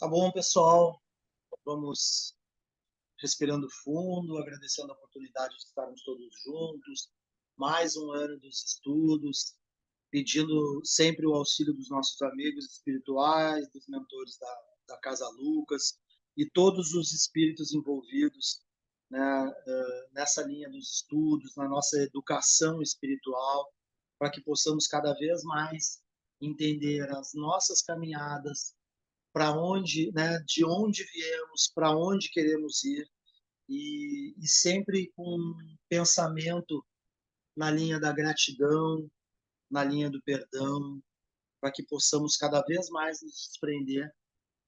Tá bom, pessoal. Vamos respirando fundo, agradecendo a oportunidade de estarmos todos juntos. Mais um ano dos estudos, pedindo sempre o auxílio dos nossos amigos espirituais, dos mentores da Casa Lucas e todos os espíritos envolvidos, né, nessa linha dos estudos, na nossa educação espiritual, para que possamos cada vez mais entender as nossas caminhadas, para onde, né, de onde viemos, para onde queremos ir, e sempre com um pensamento na linha da gratidão, na linha do perdão, para que possamos cada vez mais nos desprender,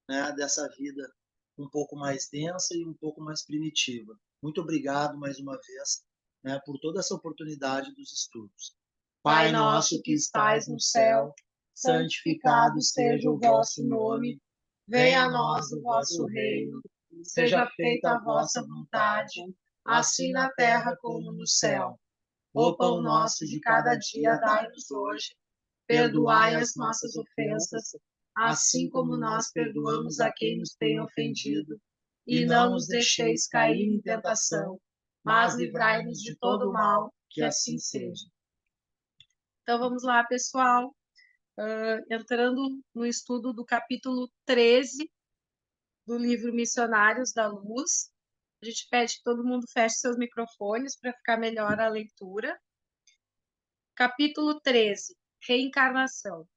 né, dessa vida um pouco mais densa e um pouco mais primitiva. Muito obrigado mais uma vez, né, por toda essa oportunidade dos estudos. Pai Pai nosso nosso que que estais estais no no céu, céu, santificado santificado seja seja o o vosso vosso nome. nome, Venha venha a a nós nós o o vosso vosso reino. reino, Seja seja feita feita a a vossa vossa vontade, vontade, assim assim na na terra terra como como no no céu. céu. O O pão pão nosso nosso de de cada cada dia dia dai-nos dai-nos hoje. hoje, Perdoai perdoai as as nossas nossas ofensas, ofensas, assim assim como como nós nós perdoamos perdoamos a a quem quem nos nos tem tem ofendido. ofendido, e E não não nos os deixeis deixeis cair cair em em tentação, tentação, mas mas livrai-nos livrai-nos de de todo todo o o mal, mal, que que assim assim seja. seja. Então vamos lá, pessoal. Entrando no estudo do capítulo 13 do livro Missionários da Luz. A gente pede que todo mundo feche seus microfones para ficar melhor a leitura. Capítulo 13, Reencarnação.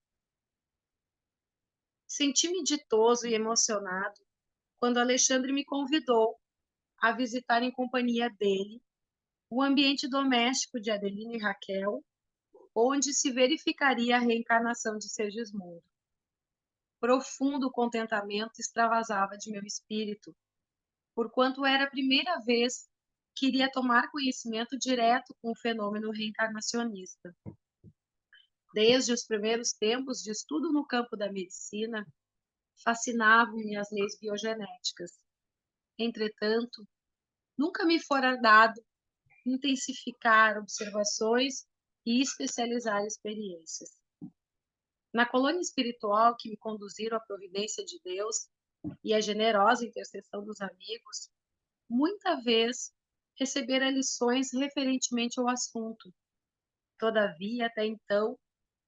Senti-me ditoso e emocionado quando Alexandre me convidou a visitar em companhia dele o ambiente doméstico de Adelino e Raquel, onde se verificaria a reencarnação de Sergismundo. Profundo contentamento extravasava de meu espírito, porquanto era a primeira vez que iria tomar conhecimento direto com o fenômeno reencarnacionista. Desde os primeiros tempos de estudo no campo da medicina, fascinavam-me as leis biogenéticas. Entretanto, nunca me fora dado intensificar observações e especializar experiências. Na colônia espiritual que me conduziram à providência de Deus e à generosa intercessão dos amigos, muita vez recebera lições referentemente ao assunto. Todavia, até então,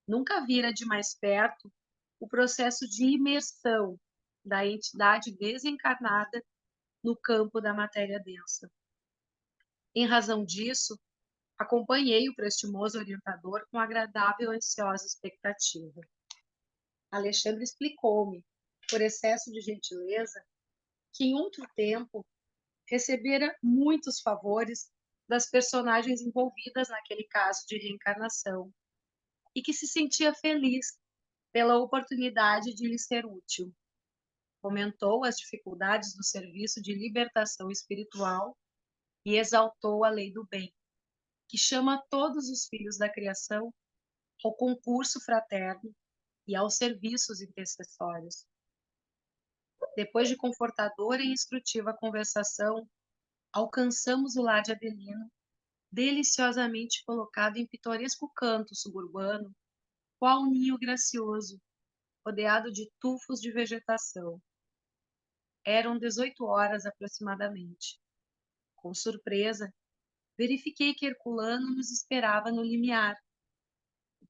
nunca vira de mais perto o processo de imersão da entidade desencarnada no campo da matéria densa. Em razão disso, acompanhei o prestimoso orientador com agradável e ansiosa expectativa. Alexandre explicou-me, por excesso de gentileza, que em outro tempo recebera muitos favores das personagens envolvidas naquele caso de reencarnação e que se sentia feliz pela oportunidade de lhe ser útil. Comentou as dificuldades do serviço de libertação espiritual e exaltou a lei do bem, que chama todos os filhos da criação ao concurso fraterno e aos serviços intercessórios. Depois de confortadora e instrutiva conversação, alcançamos o lar de Adelino, deliciosamente colocado em pitoresco canto suburbano, qual um ninho gracioso, rodeado de tufos de vegetação. Eram 18 horas aproximadamente. Com surpresa, verifiquei que Herculano nos esperava no limiar.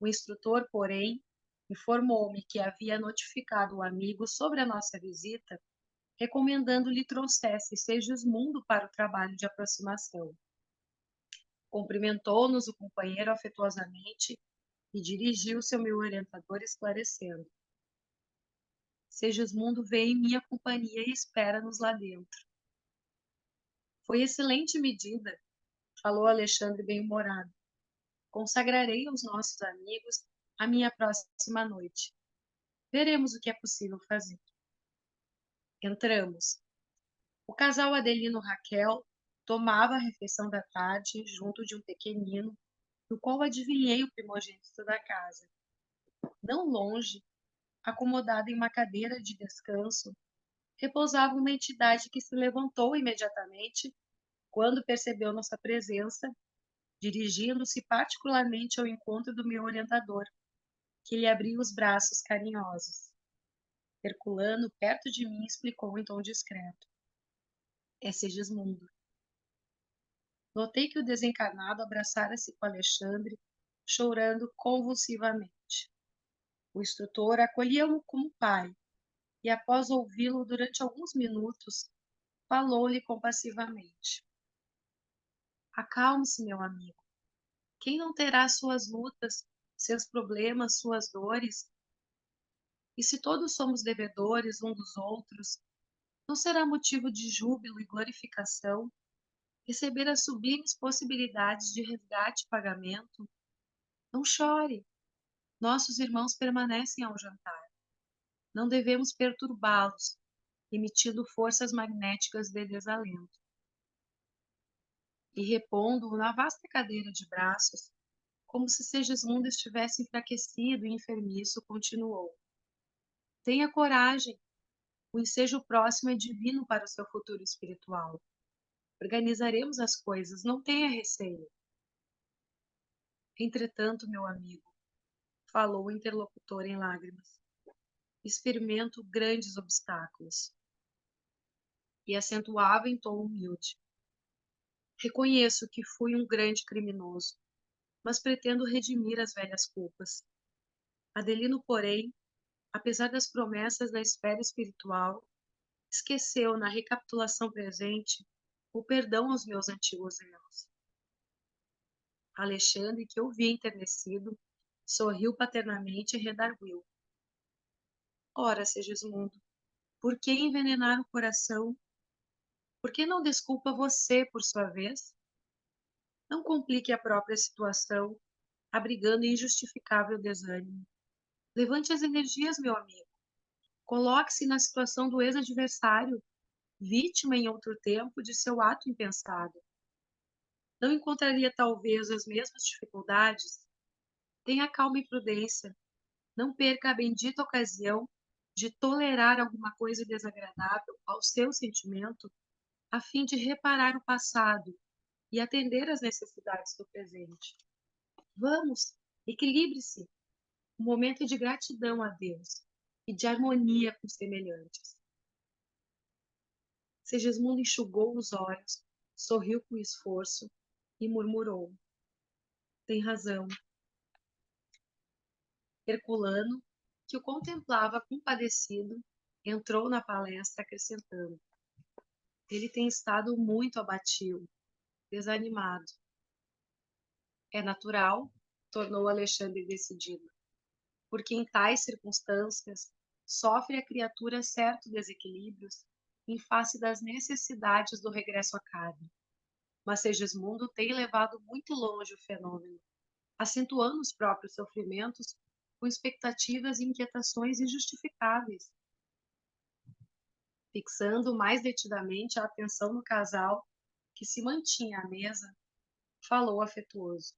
O instrutor, porém, informou-me que havia notificado o amigo sobre a nossa visita, recomendando-lhe trouxesse Segismundo para o trabalho de aproximação. Cumprimentou-nos o companheiro afetuosamente e dirigiu-se ao meu orientador esclarecendo: Segismundo vem em minha companhia e espera-nos lá dentro. Foi excelente medida, falou Alexandre bem-humorado. Consagrarei aos nossos amigos a minha próxima noite. Veremos o que é possível fazer. Entramos. O casal Adelino-Raquel tomava a refeição da tarde junto de um pequenino, do qual adivinhei o primogênito da casa. Não longe, acomodada em uma cadeira de descanso, repousava uma entidade que se levantou imediatamente quando percebeu nossa presença, dirigindo-se particularmente ao encontro do meu orientador, que lhe abriu os braços carinhosos. Herculano, perto de mim, explicou em tom discreto. É Segismundo. Notei que o desencarnado abraçara-se com Alexandre, chorando convulsivamente. O instrutor acolhia-o como pai e, após ouvi-lo durante alguns minutos, falou-lhe compassivamente. Acalme-se, meu amigo. Quem não terá suas lutas, seus problemas, suas dores? E se todos somos devedores um dos outros, não será motivo de júbilo e glorificação receber as sublimes possibilidades de resgate e pagamento? Não chore. Nossos irmãos permanecem ao jantar. Não devemos perturbá-los, emitindo forças magnéticas de desalento. E repondo-o na vasta cadeira de braços, como se Segismundo estivesse enfraquecido e enfermiço, continuou. Tenha coragem. O ensejo próximo é divino para o seu futuro espiritual. Organizaremos as coisas, não tenha receio. Entretanto, meu amigo, falou o interlocutor em lágrimas, experimento grandes obstáculos. E acentuava em tom humilde. Reconheço que fui um grande criminoso, mas pretendo redimir as velhas culpas. Adelino, porém, apesar das promessas da esfera espiritual, esqueceu, na recapitulação presente, o perdão aos meus antigos erros. Alexandre, que eu vi enternecido, sorriu paternamente e redarguiu. Ora, Segismundo, por que envenenar o coração? Por que não desculpa você, por sua vez? Não complique a própria situação, abrigando injustificável desânimo. Levante as energias, meu amigo. Coloque-se na situação do ex-adversário, vítima em outro tempo de seu ato impensado. Não encontraria talvez as mesmas dificuldades? Tenha calma e prudência. Não perca a bendita ocasião de tolerar alguma coisa desagradável ao seu sentimento, a fim de reparar o passado e atender às necessidades do presente. Vamos, equilibre-se. Um momento de gratidão a Deus e de harmonia com os semelhantes. Segismundo enxugou os olhos, sorriu com esforço e murmurou: Tem razão. Herculano, que o contemplava compadecido, entrou na palestra acrescentando: Ele tem estado muito abatido, desanimado. É natural, tornou Alexandre decidido, porque em tais circunstâncias sofre a criatura certos desequilíbrios em face das necessidades do regresso à carne. Mas Segismundo tem levado muito longe o fenômeno, acentuando os próprios sofrimentos com expectativas e inquietações injustificáveis. Fixando mais detidamente a atenção no casal que se mantinha à mesa, falou afetuoso.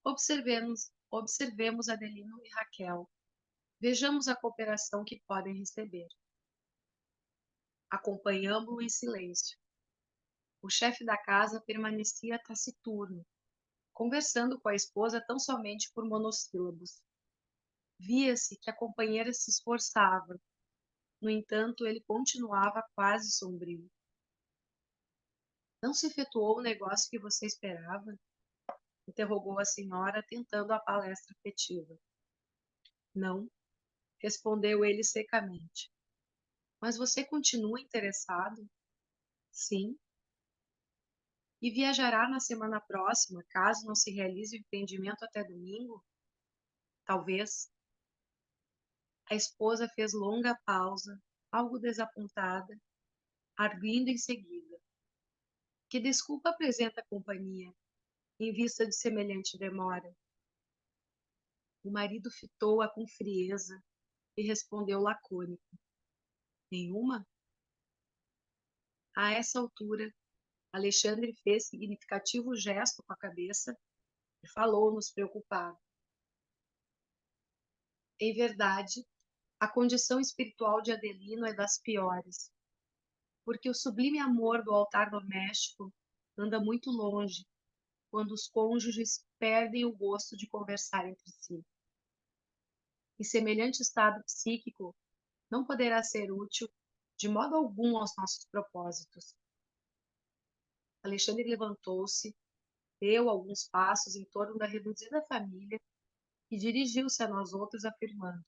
Observemos Adelino e Raquel. Vejamos a cooperação que podem receber. Acompanhamo-o em silêncio. O chefe da casa permanecia taciturno, conversando com a esposa tão somente por monossílabos. Via-se que a companheira se esforçava. No entanto, ele continuava quase sombrio. Não se efetuou o negócio que você esperava? Interrogou a senhora, tentando a palestra afetiva. Não, respondeu ele secamente. Mas você continua interessado? Sim. E viajará na semana próxima, caso não se realize o empreendimento até domingo? Talvez. A esposa fez longa pausa, algo desapontada, arguindo em seguida. Que desculpa apresenta a companhia, em vista de semelhante demora? O marido fitou-a com frieza e respondeu lacônico. Nenhuma? A essa altura, Alexandre fez significativo gesto com a cabeça e falou-nos preocupado. Em verdade, a condição espiritual de Adelino é das piores, porque o sublime amor do altar doméstico anda muito longe quando os cônjuges perdem o gosto de conversar entre si. Em semelhante estado psíquico, não poderá ser útil de modo algum aos nossos propósitos. Alexandre levantou-se, deu alguns passos em torno da reduzida família e dirigiu-se a nós outros, afirmando: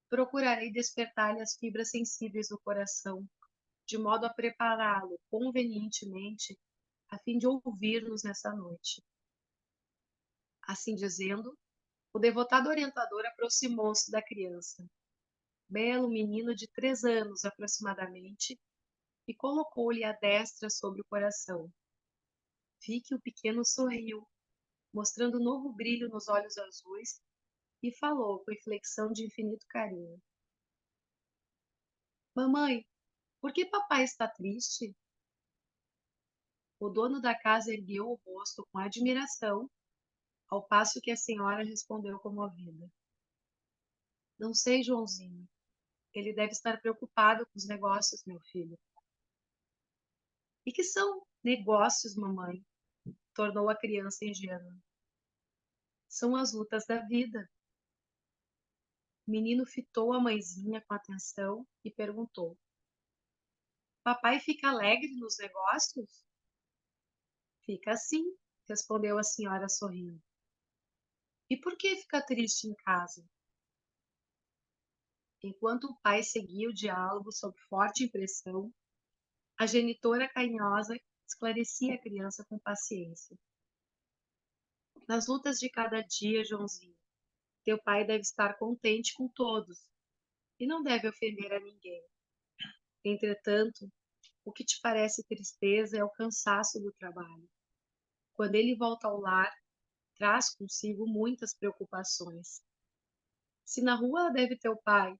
procurarei despertar-lhe as fibras sensíveis do coração, de modo a prepará-lo convenientemente, a fim de ouvir-nos nessa noite. Assim dizendo, o devotado orientador aproximou-se da criança, belo menino de 3 anos aproximadamente, e colocou-lhe a destra sobre o coração. Vi que o pequeno sorriu, mostrando novo brilho nos olhos azuis, e falou com inflexão de infinito carinho: mamãe, por que papai está triste? O dono da casa ergueu o rosto com admiração, ao passo que a senhora respondeu comovida: não sei, Joãozinho. Ele deve estar preocupado com os negócios, meu filho. E que são negócios, mamãe? Tornou a criança ingênua. São as lutas da vida. O menino fitou a mãezinha com atenção e perguntou: papai fica alegre nos negócios? Fica assim, respondeu a senhora sorrindo. E por que fica triste em casa? Enquanto o pai seguia o diálogo sob forte impressão, a genitora carinhosa esclarecia a criança com paciência. Nas lutas de cada dia, Joãozinho, teu pai deve estar contente com todos e não deve ofender a ninguém. Entretanto, o que te parece tristeza é o cansaço do trabalho. Quando ele volta ao lar, traz consigo muitas preocupações. Se na rua deve teu pai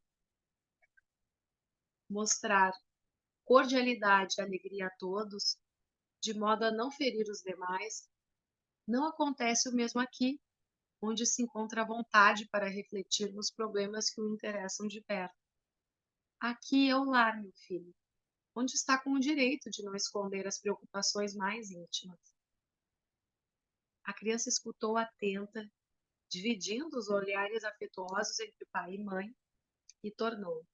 mostrar cordialidade e alegria a todos, de modo a não ferir os demais, não acontece o mesmo aqui, onde se encontra a vontade para refletir nos problemas que o interessam de perto. Aqui é o lar, meu filho, onde está com o direito de não esconder as preocupações mais íntimas. A criança escutou atenta, dividindo os olhares afetuosos entre pai e mãe, e tornou: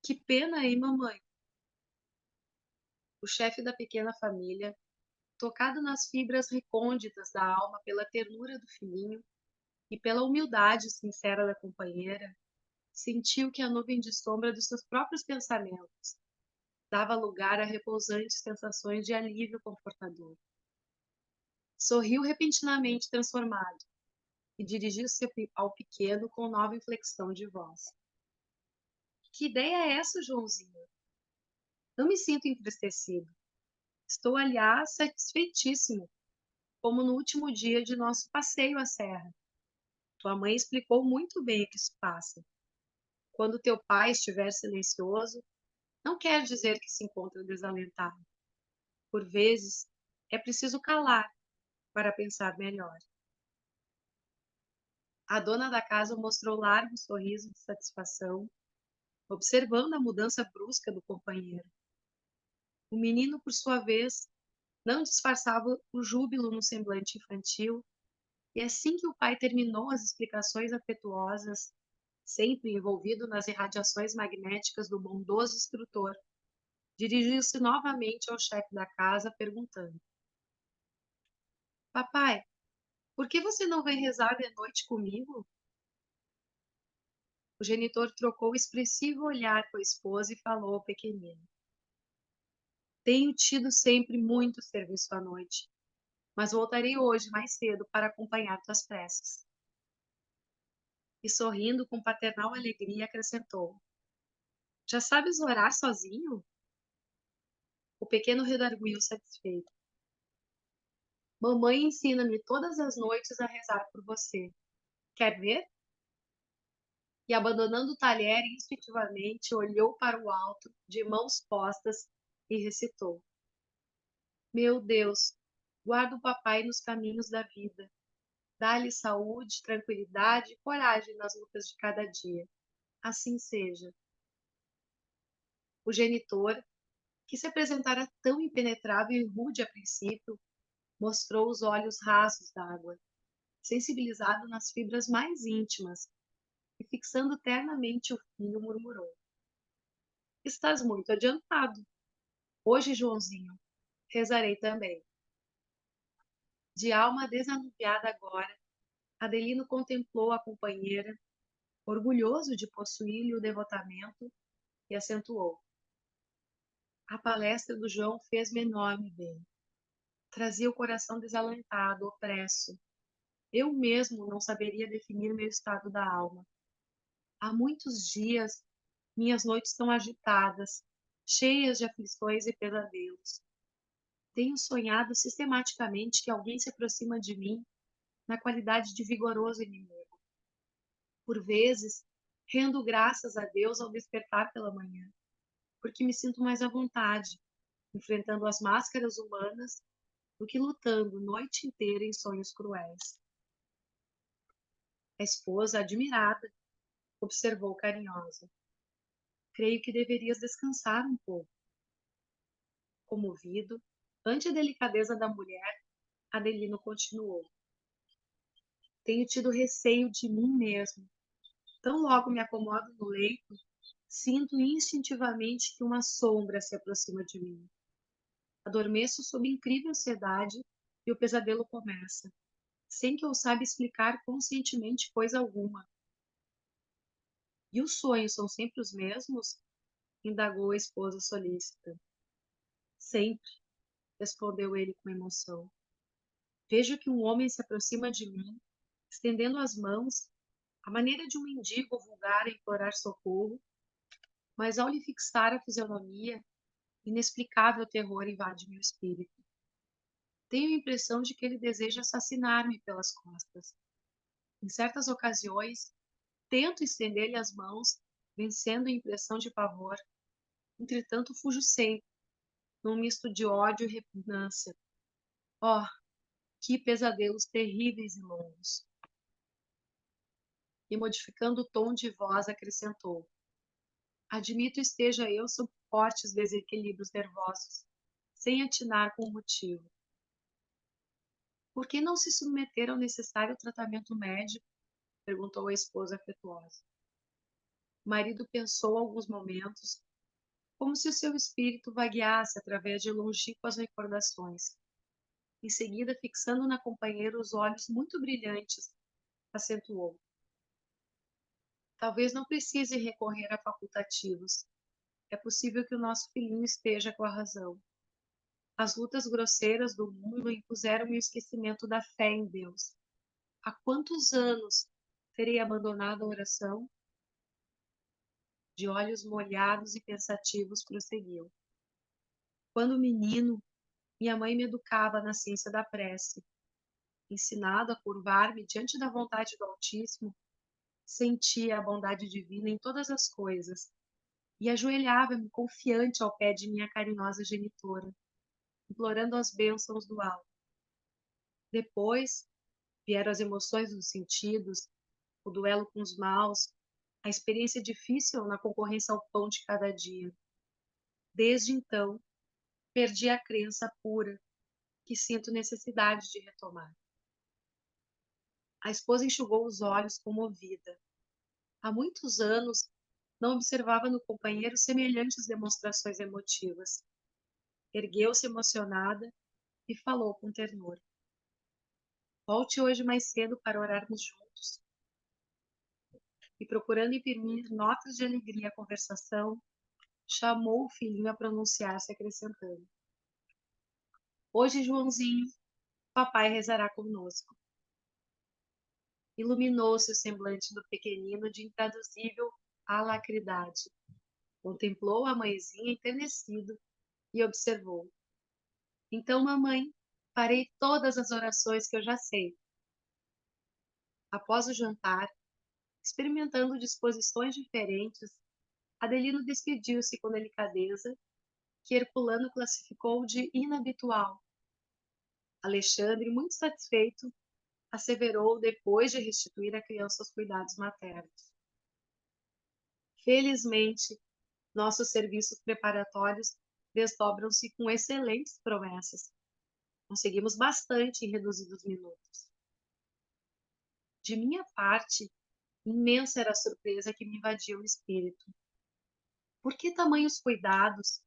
que pena aí, mamãe. O chefe da pequena família, tocado nas fibras recônditas da alma pela ternura do filhinho e pela humildade sincera da companheira, sentiu que a nuvem de sombra dos seus próprios pensamentos dava lugar a repousantes sensações de alívio confortador. Sorriu repentinamente transformado e dirigiu-se ao pequeno com nova inflexão de voz. Que ideia é essa, Joãozinho? Não me sinto entristecido. Estou, aliás, satisfeitíssimo, como no último dia de nosso passeio à serra. Tua mãe explicou muito bem o que se passa. Quando teu pai estiver silencioso, não quer dizer que se encontra desalentado. Por vezes, é preciso calar para pensar melhor. A dona da casa mostrou largo sorriso de satisfação, observando a mudança brusca do companheiro. O menino, por sua vez, não disfarçava o júbilo no semblante infantil, e assim que o pai terminou as explicações afetuosas, sempre envolvido nas irradiações magnéticas do bondoso instrutor, dirigiu-se novamente ao chefe da casa, perguntando: papai, por que você não vem rezar de noite comigo? O genitor trocou o expressivo olhar com a esposa e falou ao pequenino: tenho tido sempre muito serviço à noite, mas voltarei hoje mais cedo para acompanhar tuas preces. E sorrindo com paternal alegria, acrescentou: já sabes orar sozinho? O pequeno redarguiu satisfeito. Mamãe ensina-me todas as noites a rezar por você. Quer ver? E abandonando o talher, instintivamente olhou para o alto, de mãos postas, e recitou: meu Deus, guarda o papai nos caminhos da vida. Dá-lhe saúde, tranquilidade e coragem nas lutas de cada dia. Assim seja. O genitor, que se apresentara tão impenetrável e rude a princípio, mostrou os olhos rasos d'água, sensibilizado nas fibras mais íntimas, e, fixando ternamente o filho, murmurou: Estás muito adiantado. Hoje, Joãozinho, rezarei também. De alma desanuviada agora, Adelino contemplou a companheira, orgulhoso de possuir-lhe o devotamento, e acentuou: A palestra do João fez-me enorme bem. Trazia o coração desalentado, opresso. Eu mesmo não saberia definir meu estado da alma. Há muitos dias minhas noites estão agitadas, cheias de aflições e pesadelos. Tenho sonhado sistematicamente que alguém se aproxima de mim na qualidade de vigoroso inimigo. Por vezes, rendo graças a Deus ao despertar pela manhã, porque me sinto mais à vontade, enfrentando as máscaras humanas, do que lutando noite inteira em sonhos cruéis. A esposa, admirada, observou carinhosa: Creio que deverias descansar um pouco. Comovido, ante a delicadeza da mulher, Adelino continuou: Tenho tido receio de mim mesmo. Tão logo me acomodo no leito, sinto instintivamente que uma sombra se aproxima de mim. Adormeço sob incrível ansiedade e o pesadelo começa, sem que eu saiba explicar conscientemente coisa alguma. E os sonhos são sempre os mesmos? Indagou a esposa solícita. Sempre, respondeu ele com emoção. Vejo que um homem se aproxima de mim, estendendo as mãos, à maneira de um mendigo vulgar a implorar socorro, mas ao lhe fixar a fisionomia, inexplicável terror invade meu espírito. Tenho a impressão de que ele deseja assassinar-me pelas costas. Em certas ocasiões, tento estender-lhe as mãos, vencendo a impressão de pavor. Entretanto, fujo sempre, num misto de ódio e repugnância. Oh, que pesadelos terríveis e longos! E, modificando o tom de voz, acrescentou: Admito esteja eu sob fortes desequilíbrios nervosos, sem atinar com o motivo. Por que não se submeter ao necessário tratamento médico? Perguntou a esposa afetuosa. O marido pensou alguns momentos, como se o seu espírito vagueasse através de longínquas recordações. Em seguida, fixando na companheira os olhos muito brilhantes, acentuou: Talvez não precise recorrer a facultativos. É possível que o nosso filhinho esteja com a razão. As lutas grosseiras do mundo impuseram-me o esquecimento da fé em Deus. Há quantos anos terei abandonado a oração? De olhos molhados e pensativos, prosseguiu: Quando menino, minha mãe me educava na ciência da prece. Ensinado a curvar-me diante da vontade do Altíssimo, sentia a bondade divina em todas as coisas e ajoelhava-me confiante ao pé de minha carinhosa genitora, implorando as bênçãos do alto. Depois vieram as emoções dos sentidos, o duelo com os maus, a experiência difícil na concorrência ao pão de cada dia. Desde então, perdi a crença pura que sinto necessidade de retomar. A esposa enxugou os olhos comovida. Há muitos anos não observava no companheiro semelhantes demonstrações emotivas. Ergueu-se emocionada e falou com ternura: Volte hoje mais cedo para orarmos juntos. E, procurando imprimir notas de alegria à conversação, chamou o filhinho a pronunciar-se, acrescentando: Hoje, Joãozinho, papai rezará conosco. Iluminou-se o semblante do pequenino de intraduzível alacridade. Contemplou a mãezinha enternecido e observou: Então, mamãe, farei todas as orações que eu já sei. Após o jantar, experimentando disposições diferentes, Adelino despediu-se com delicadeza, que Herculano classificou de inabitual. Alexandre, muito satisfeito, asseverou depois de restituir a criança aos cuidados maternos. Felizmente, nossos serviços preparatórios desdobram-se com excelentes promessas. Conseguimos bastante em reduzidos minutos. De minha parte, Imensa era a surpresa que me invadia o espírito. Por que tamanhos cuidados?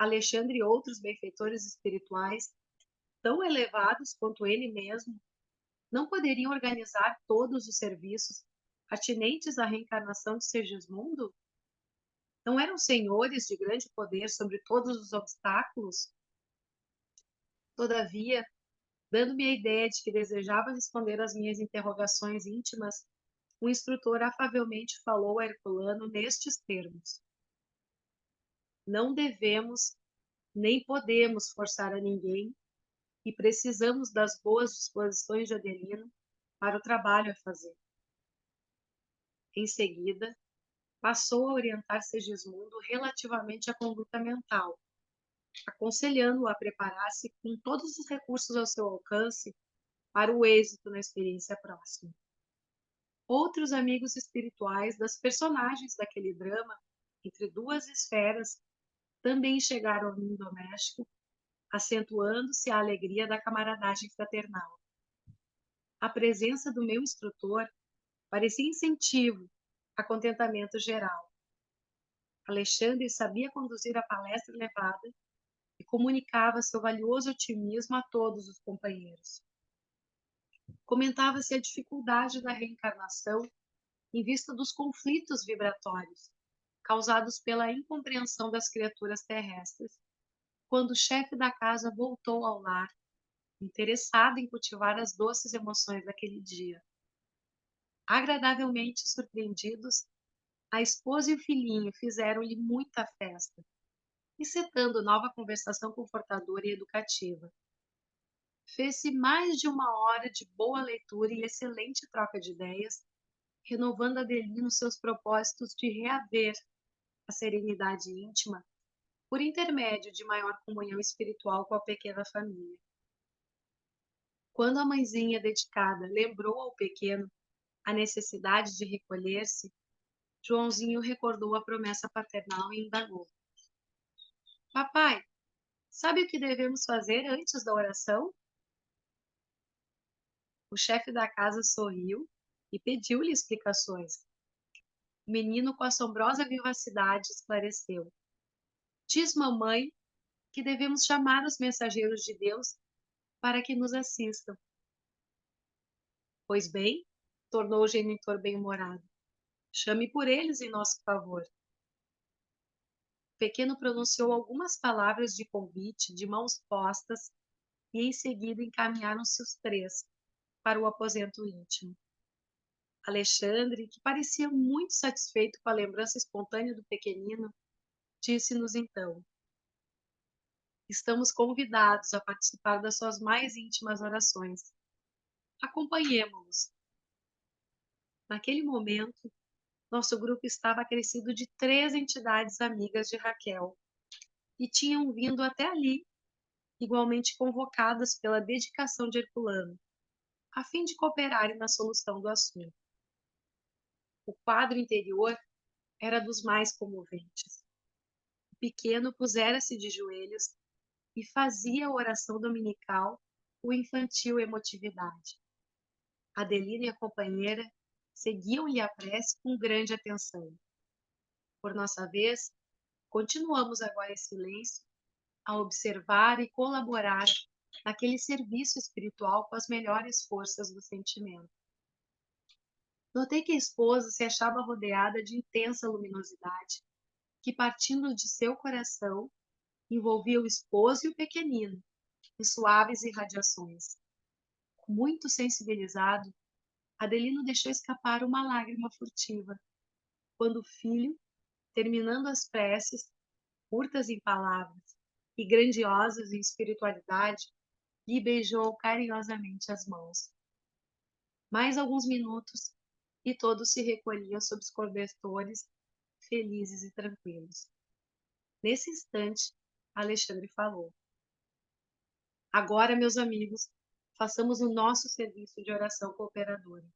Alexandre e outros benfeitores espirituais, tão elevados quanto ele mesmo, não poderiam organizar todos os serviços atinentes à reencarnação de Segismundo? Não eram senhores de grande poder sobre todos os obstáculos? Todavia, dando-me a ideia de que desejava responder às minhas interrogações íntimas, o instrutor afavelmente falou a Herculano nestes termos: não devemos nem podemos forçar a ninguém e precisamos das boas disposições de Adelino para o trabalho a fazer. Em seguida, passou a orientar Segismundo relativamente à conduta mental, aconselhando-o a preparar-se com todos os recursos ao seu alcance para o êxito na experiência próxima. Outros amigos espirituais das personagens daquele drama, entre duas esferas, também chegaram ao ninho doméstico, acentuando-se a alegria da camaradagem fraternal. A presença do meu instrutor parecia incentivo a contentamento geral. Alexandre sabia conduzir a palestra elevada e comunicava seu valioso otimismo a todos os companheiros. Comentava-se a dificuldade da reencarnação em vista dos conflitos vibratórios causados pela incompreensão das criaturas terrestres, quando o chefe da casa voltou ao lar, interessado em cultivar as doces emoções daquele dia. Agradavelmente surpreendidos, a esposa e o filhinho fizeram-lhe muita festa, encetando nova conversação confortadora e educativa. Fez-se mais de uma hora de boa leitura e excelente troca de ideias, renovando Adelino seus propósitos de reaver a serenidade íntima por intermédio de maior comunhão espiritual com a pequena família. Quando a mãezinha dedicada lembrou ao pequeno a necessidade de recolher-se, Joãozinho recordou a promessa paternal e indagou: Papai, sabe o que devemos fazer antes da oração? O chefe da casa sorriu e pediu-lhe explicações. O menino, com assombrosa vivacidade, esclareceu: Diz mamãe que devemos chamar os mensageiros de Deus para que nos assistam. Pois bem, tornou o genitor bem-humorado, chame por eles em nosso favor. O pequeno pronunciou algumas palavras de convite, de mãos postas, e em seguida encaminharam-se os três para o aposento íntimo. Alexandre, que parecia muito satisfeito com a lembrança espontânea do pequenino, disse-nos então: Estamos convidados a participar das suas mais íntimas orações. Acompanhemo-los. Naquele momento, nosso grupo estava acrescido de 3 entidades amigas de Raquel e tinham vindo até ali, igualmente convocadas pela dedicação de Herculano, a fim de cooperarem na solução do assunto. O quadro interior era dos mais comoventes. O pequeno pusera-se de joelhos e fazia a oração dominical com infantil emotividade. Adelina e a companheira seguiam-lhe a prece com grande atenção. Por nossa vez, continuamos agora em silêncio a observar e colaborar naquele serviço espiritual com as melhores forças do sentimento. Notei que a esposa se achava rodeada de intensa luminosidade, que, partindo de seu coração, envolvia o esposo e o pequenino em suaves irradiações. Muito sensibilizado, Adelino deixou escapar uma lágrima furtiva, quando o filho, terminando as preces, curtas em palavras e grandiosas em espiritualidade, lhe beijou carinhosamente as mãos. Mais alguns minutos e todos se recolhiam sob os cobertores, felizes e tranquilos. Nesse instante, Alexandre falou: Agora, meus amigos, façamos o nosso serviço de oração cooperadora.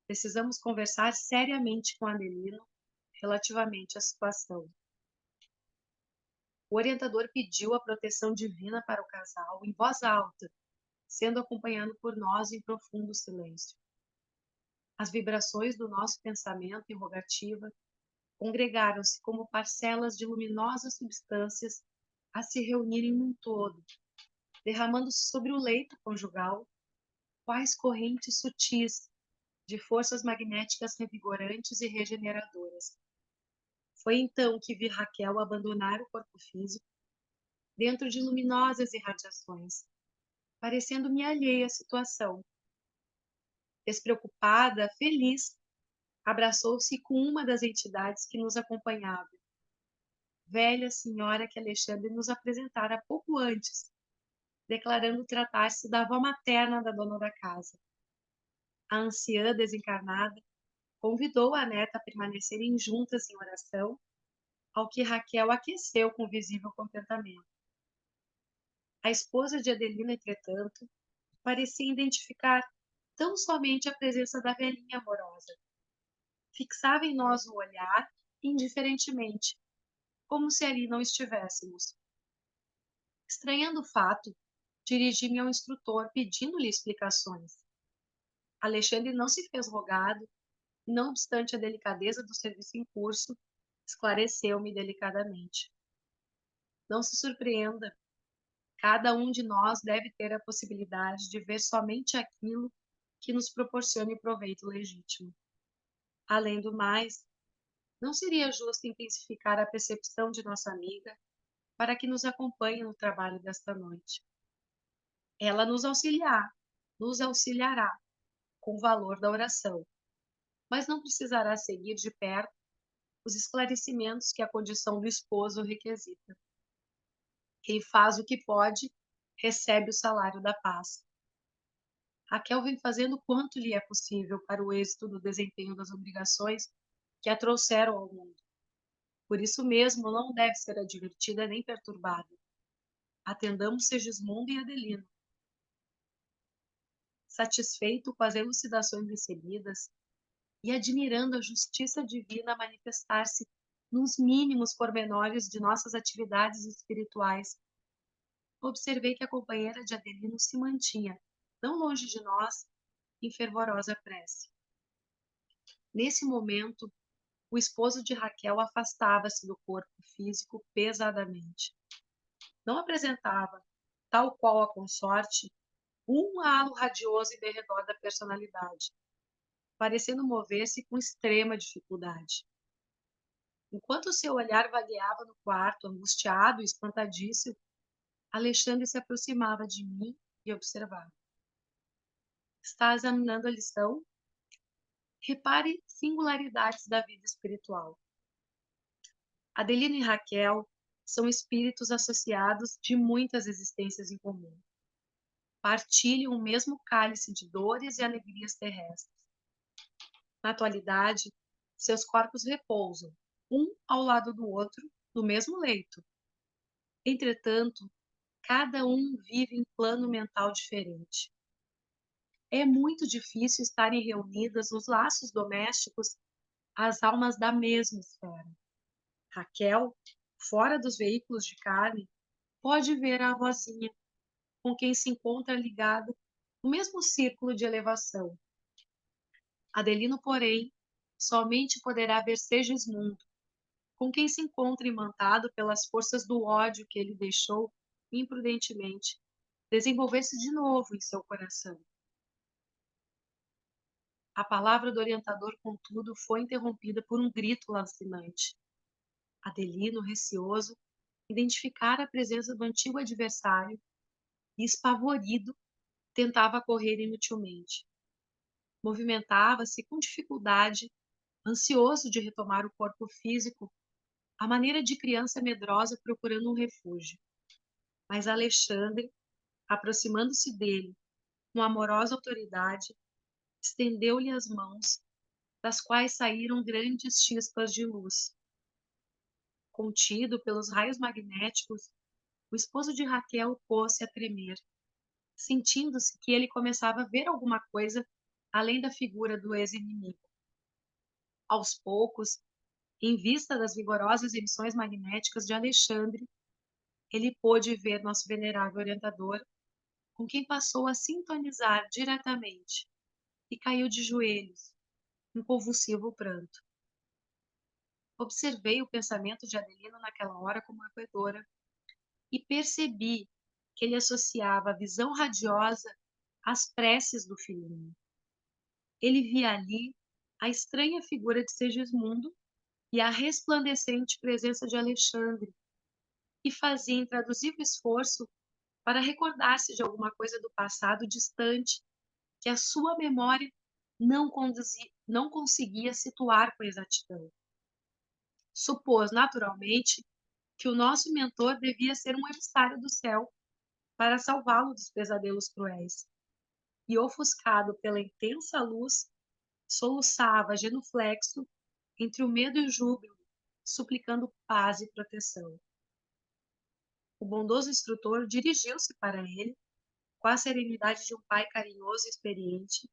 Precisamos conversar seriamente com Adelino relativamente à situação. O orientador pediu a proteção divina para o casal em voz alta, sendo acompanhado por nós em profundo silêncio. As vibrações do nosso pensamento e rogativa congregaram-se como parcelas de luminosas substâncias a se reunirem num todo, derramando-se sobre o leito conjugal, quais correntes sutis de forças magnéticas revigorantes e regeneradoras. Foi então que vi Raquel abandonar o corpo físico dentro de luminosas irradiações, parecendo-me alheia à situação. Despreocupada, feliz, abraçou-se com uma das entidades que nos acompanhava, velha senhora que Alexandre nos apresentara pouco antes, declarando tratar-se da avó materna da dona da casa. A anciã desencarnada convidou a neta a permanecerem juntas em oração, ao que Raquel aqueceu com visível contentamento. A esposa de Adelina, entretanto, parecia identificar tão somente a presença da velhinha amorosa. Fixava em nós o olhar, indiferentemente, como se ali não estivéssemos. Estranhando o fato, dirigi-me ao instrutor pedindo-lhe explicações. Alexandre não se fez rogado, e, não obstante a delicadeza do serviço em curso, esclareceu-me delicadamente. Não se surpreenda, cada um de nós deve ter a possibilidade de ver somente aquilo que nos proporcione proveito legítimo. Além do mais, não seria justo intensificar a percepção de nossa amiga para que nos acompanhe no trabalho desta noite. Ela nos auxiliará com o valor da oração, mas não precisará seguir de perto os esclarecimentos que a condição do esposo requisita. Quem faz o que pode, recebe o salário da paz. Raquel vem fazendo quanto lhe é possível para o êxito do desempenho das obrigações que a trouxeram ao mundo. Por isso mesmo, não deve ser advertida nem perturbada. Atendamos Segismundo e Adelino. Satisfeito com as elucidações recebidas e admirando a justiça divina manifestar-se nos mínimos pormenores de nossas atividades espirituais, observei que a companheira de Adelino se mantinha, não longe de nós, em fervorosa prece. Nesse momento, o esposo de Raquel afastava-se do corpo físico pesadamente. Não apresentava, tal qual a consorte, um halo radioso em derredor da personalidade, parecendo mover-se com extrema dificuldade. Enquanto seu olhar vagueava no quarto, angustiado e espantadíssimo, Alexandre se aproximava de mim e observava. Está examinando a lição? Repare singularidades da vida espiritual. Adelina e Raquel são espíritos associados de muitas existências em comum. Partilham o mesmo cálice de dores e alegrias terrestres. Na atualidade, seus corpos repousam, um ao lado do outro, no mesmo leito. Entretanto, cada um vive em plano mental diferente. É muito difícil estarem reunidas nos laços domésticos as almas da mesma esfera. Raquel, fora dos veículos de carne, pode ver a avózinha, com quem se encontra ligada no mesmo círculo de elevação. Adelino, porém, somente poderá ver Segismundo, com quem se encontra imantado pelas forças do ódio que ele deixou, imprudentemente, desenvolver-se de novo em seu coração. A palavra do orientador, contudo, foi interrompida por um grito lancinante. Adelino, receoso, identificara a presença do antigo adversário e, espavorido, tentava correr inutilmente. Movimentava-se com dificuldade, ansioso de retomar o corpo físico, à maneira de criança medrosa procurando um refúgio. Mas Alexandre, aproximando-se dele com amorosa autoridade, estendeu-lhe as mãos, das quais saíram grandes chispas de luz. Contido pelos raios magnéticos, o esposo de Raquel pôs-se a tremer, sentindo-se que ele começava a ver alguma coisa além da figura do ex-inimigo. Aos poucos, em vista das vigorosas emissões magnéticas de Alexandre, ele pôde ver nosso venerável orientador, com quem passou a sintonizar diretamente, e caiu de joelhos, em convulsivo pranto. Observei o pensamento de Adelino naquela hora como acolhedora e percebi que ele associava a visão radiosa às preces do filhinho. Ele via ali a estranha figura de Segismundo e a resplandecente presença de Alexandre, e fazia intraduzível esforço para recordar-se de alguma coisa do passado distante que a sua memória não conseguia situar com exatidão. Supôs, naturalmente, que o nosso mentor devia ser um emissário do céu para salvá-lo dos pesadelos cruéis. E, ofuscado pela intensa luz, soluçava genuflexo entre o medo e o júbilo, suplicando paz e proteção. O bondoso instrutor dirigiu-se para ele com a serenidade de um pai carinhoso e experiente,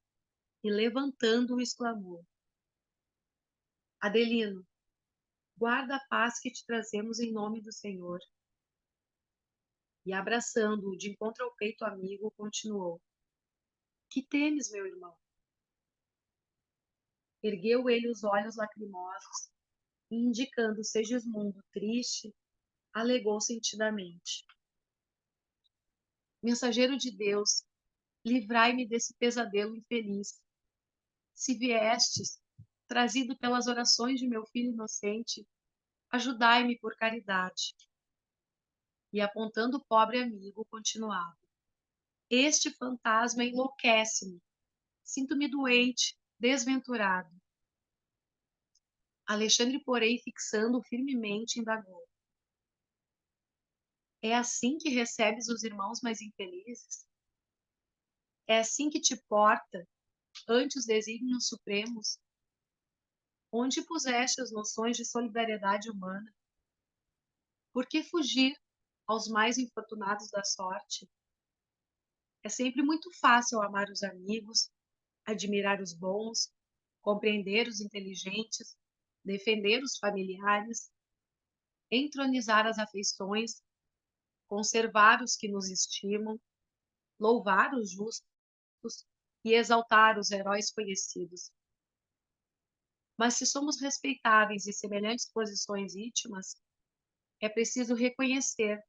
e levantando-o exclamou: Adelino, guarda a paz que te trazemos em nome do Senhor. E abraçando-o de encontro ao peito amigo, continuou: Que temes, meu irmão? Ergueu ele os olhos lacrimosos e, indicando Segismundo triste, alegou sentidamente: Mensageiro de Deus, livrai-me desse pesadelo infeliz. Se viestes, trazido pelas orações de meu filho inocente, ajudai-me por caridade. E apontando o pobre amigo, continuava: Este fantasma enlouquece-me. Sinto-me doente, desventurado. Alexandre, porém, fixando-o firmemente, indagou: É assim que recebes os irmãos mais infelizes? É assim que te porta ante os desígnios supremos? Onde puseste as noções de solidariedade humana? Por que fugir aos mais infortunados da sorte? É sempre muito fácil amar os amigos, admirar os bons, compreender os inteligentes, defender os familiares, entronizar as afeições, conservar os que nos estimam, louvar os justos e exaltar os heróis conhecidos. Mas se somos respeitáveis em semelhantes posições íntimas, é preciso reconhecer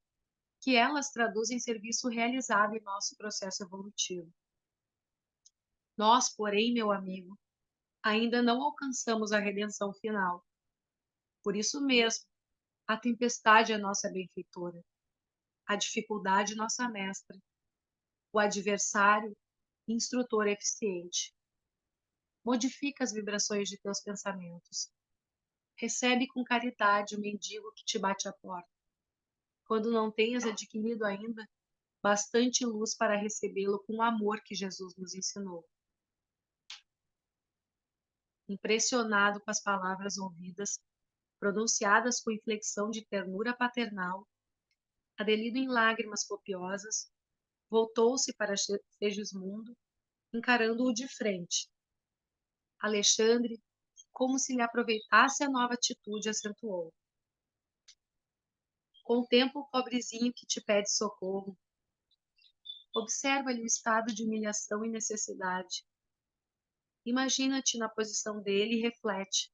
que elas traduzem serviço realizado em nosso processo evolutivo. Nós, porém, meu amigo, ainda não alcançamos a redenção final. Por isso mesmo, a tempestade é nossa benfeitora, a dificuldade nossa mestra, o adversário instrutor eficiente. Modifica as vibrações de teus pensamentos. Recebe com caridade o mendigo que te bate à porta, quando não tenhas adquirido ainda bastante luz para recebê-lo com o amor que Jesus nos ensinou. Impressionado com as palavras ouvidas, pronunciadas com inflexão de ternura paternal, Adelino em lágrimas copiosas, voltou-se para Segismundo, encarando-o de frente. Alexandre, como se lhe aproveitasse a nova atitude, acentuou: Contempla o pobrezinho que te pede socorro. Observa-lhe o estado de humilhação e necessidade. Imagina-te na posição dele e reflete.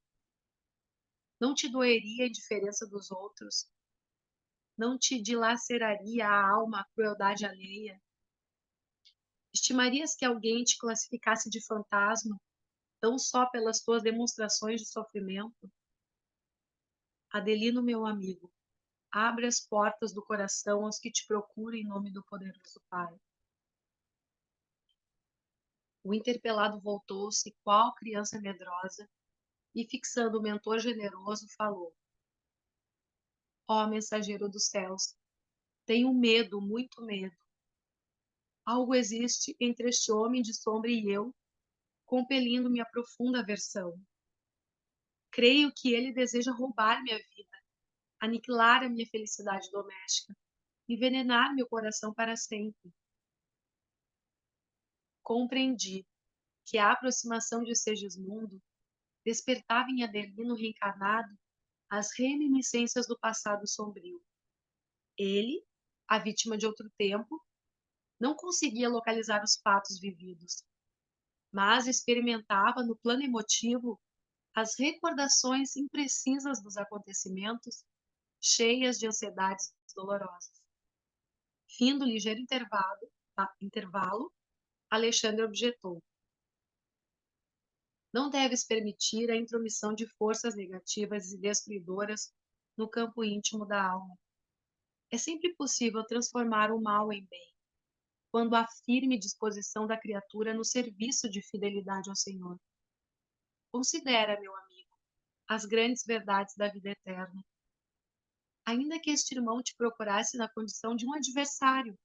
Não te doeria a indiferença dos outros? Não te dilaceraria a alma a crueldade alheia? Estimarias que alguém te classificasse de fantasma, tão só pelas tuas demonstrações de sofrimento? Adelino, meu amigo, abre as portas do coração aos que te procuram em nome do poderoso Pai. O interpelado voltou-se, qual criança medrosa, e fixando o mentor generoso, falou: Ó mensageiro dos céus, tenho medo, muito medo. Algo existe entre este homem de sombra e eu, compelindo-me a profunda aversão. Creio que ele deseja roubar minha vida, aniquilar a minha felicidade doméstica, envenenar meu coração para sempre. Compreendi que a aproximação de Segismundo despertava em Adelino reencarnado as reminiscências do passado sombrio. Ele, a vítima de outro tempo, não conseguia localizar os fatos vividos. mas experimentava no plano emotivo as recordações imprecisas dos acontecimentos, cheias de ansiedades dolorosas. Findo ligeiro intervalo, Alexandre objetou: não deves permitir a intromissão de forças negativas e destruidoras no campo íntimo da alma. É sempre possível transformar o mal em bem, quando há firme disposição da criatura no serviço de fidelidade ao Senhor. Considera, meu amigo, as grandes verdades da vida eterna. Ainda que este irmão te procurasse na condição de um adversário,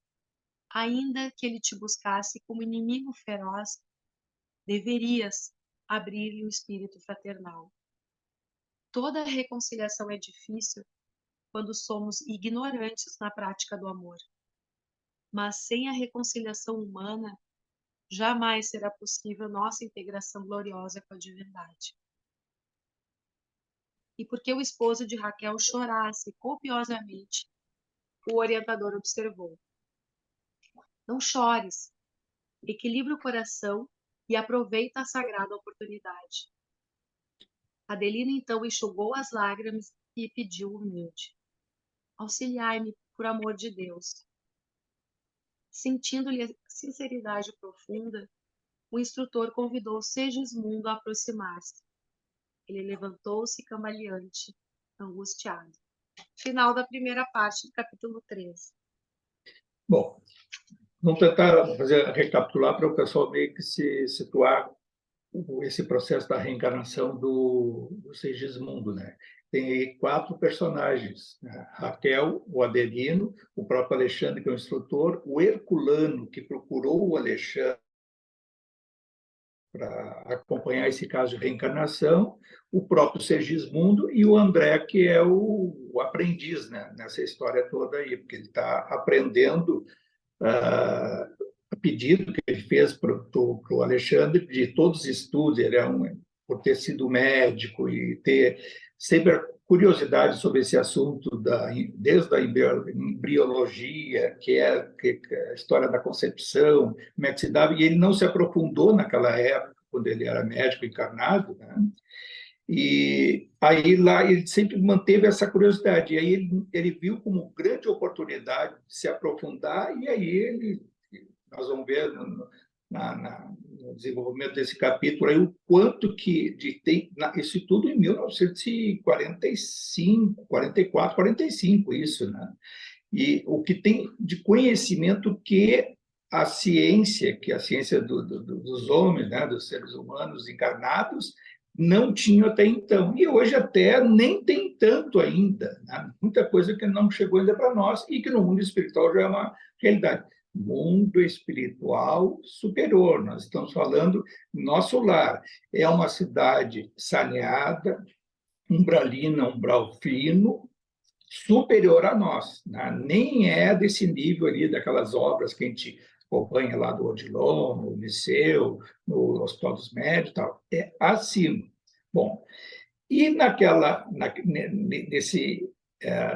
ainda que ele te buscasse como inimigo feroz, deverias abrir-lhe o espírito fraternal. Toda reconciliação é difícil quando somos ignorantes na prática do amor. Mas sem a reconciliação humana, jamais será possível nossa integração gloriosa com a divindade. E porque o esposo de Raquel chorasse copiosamente, o orientador observou: não chores, equilibra o coração e aproveita a sagrada oportunidade. Adelina então enxugou as lágrimas e pediu humilde: auxiliai-me por amor de Deus. Sentindo-lhe a sinceridade profunda, o instrutor convidou Segismundo a aproximar-se. Ele levantou-se cambaleante, angustiado. Final da primeira parte do capítulo 13. Bom, vamos tentar recapitular para o pessoal meio que se situar esse processo da reencarnação do Segismundo, né? Tem aí 4 personagens, né? Raquel, o Adelino, o próprio Alexandre, que é o instrutor, o Herculano, que procurou o Alexandre para acompanhar esse caso de reencarnação, o próprio Segismundo e o André, que é o aprendiz, né, nessa história toda aí, porque ele está aprendendo a pedido que ele fez para o Alexandre de todos os estudos, ele por ter sido médico e ter sempre a curiosidade sobre esse assunto, desde a embriologia, que é a história da concepção, como é que se dava, e ele não se aprofundou naquela época, quando ele era médico encarnado, né? E aí lá ele sempre manteve essa curiosidade, e aí ele viu como grande oportunidade de se aprofundar, e aí nós vamos ver no desenvolvimento desse capítulo aí, o quanto que tem isso tudo em 1945, 44, 45, isso, né? E o que tem de conhecimento que a ciência dos homens, né, dos seres humanos encarnados, não tinha até então. E hoje até nem tem tanto ainda, né? Muita coisa que não chegou ainda para nós e que no mundo espiritual já é uma realidade. Mundo espiritual superior, nós estamos falando, nosso lar é uma cidade saneada, umbralina, umbral fino, superior a nós, né? Nem é desse nível ali daquelas obras que a gente acompanha lá do Odilon, no Liceu, no Hospital dos Médicos e tal, é acima. Bom, e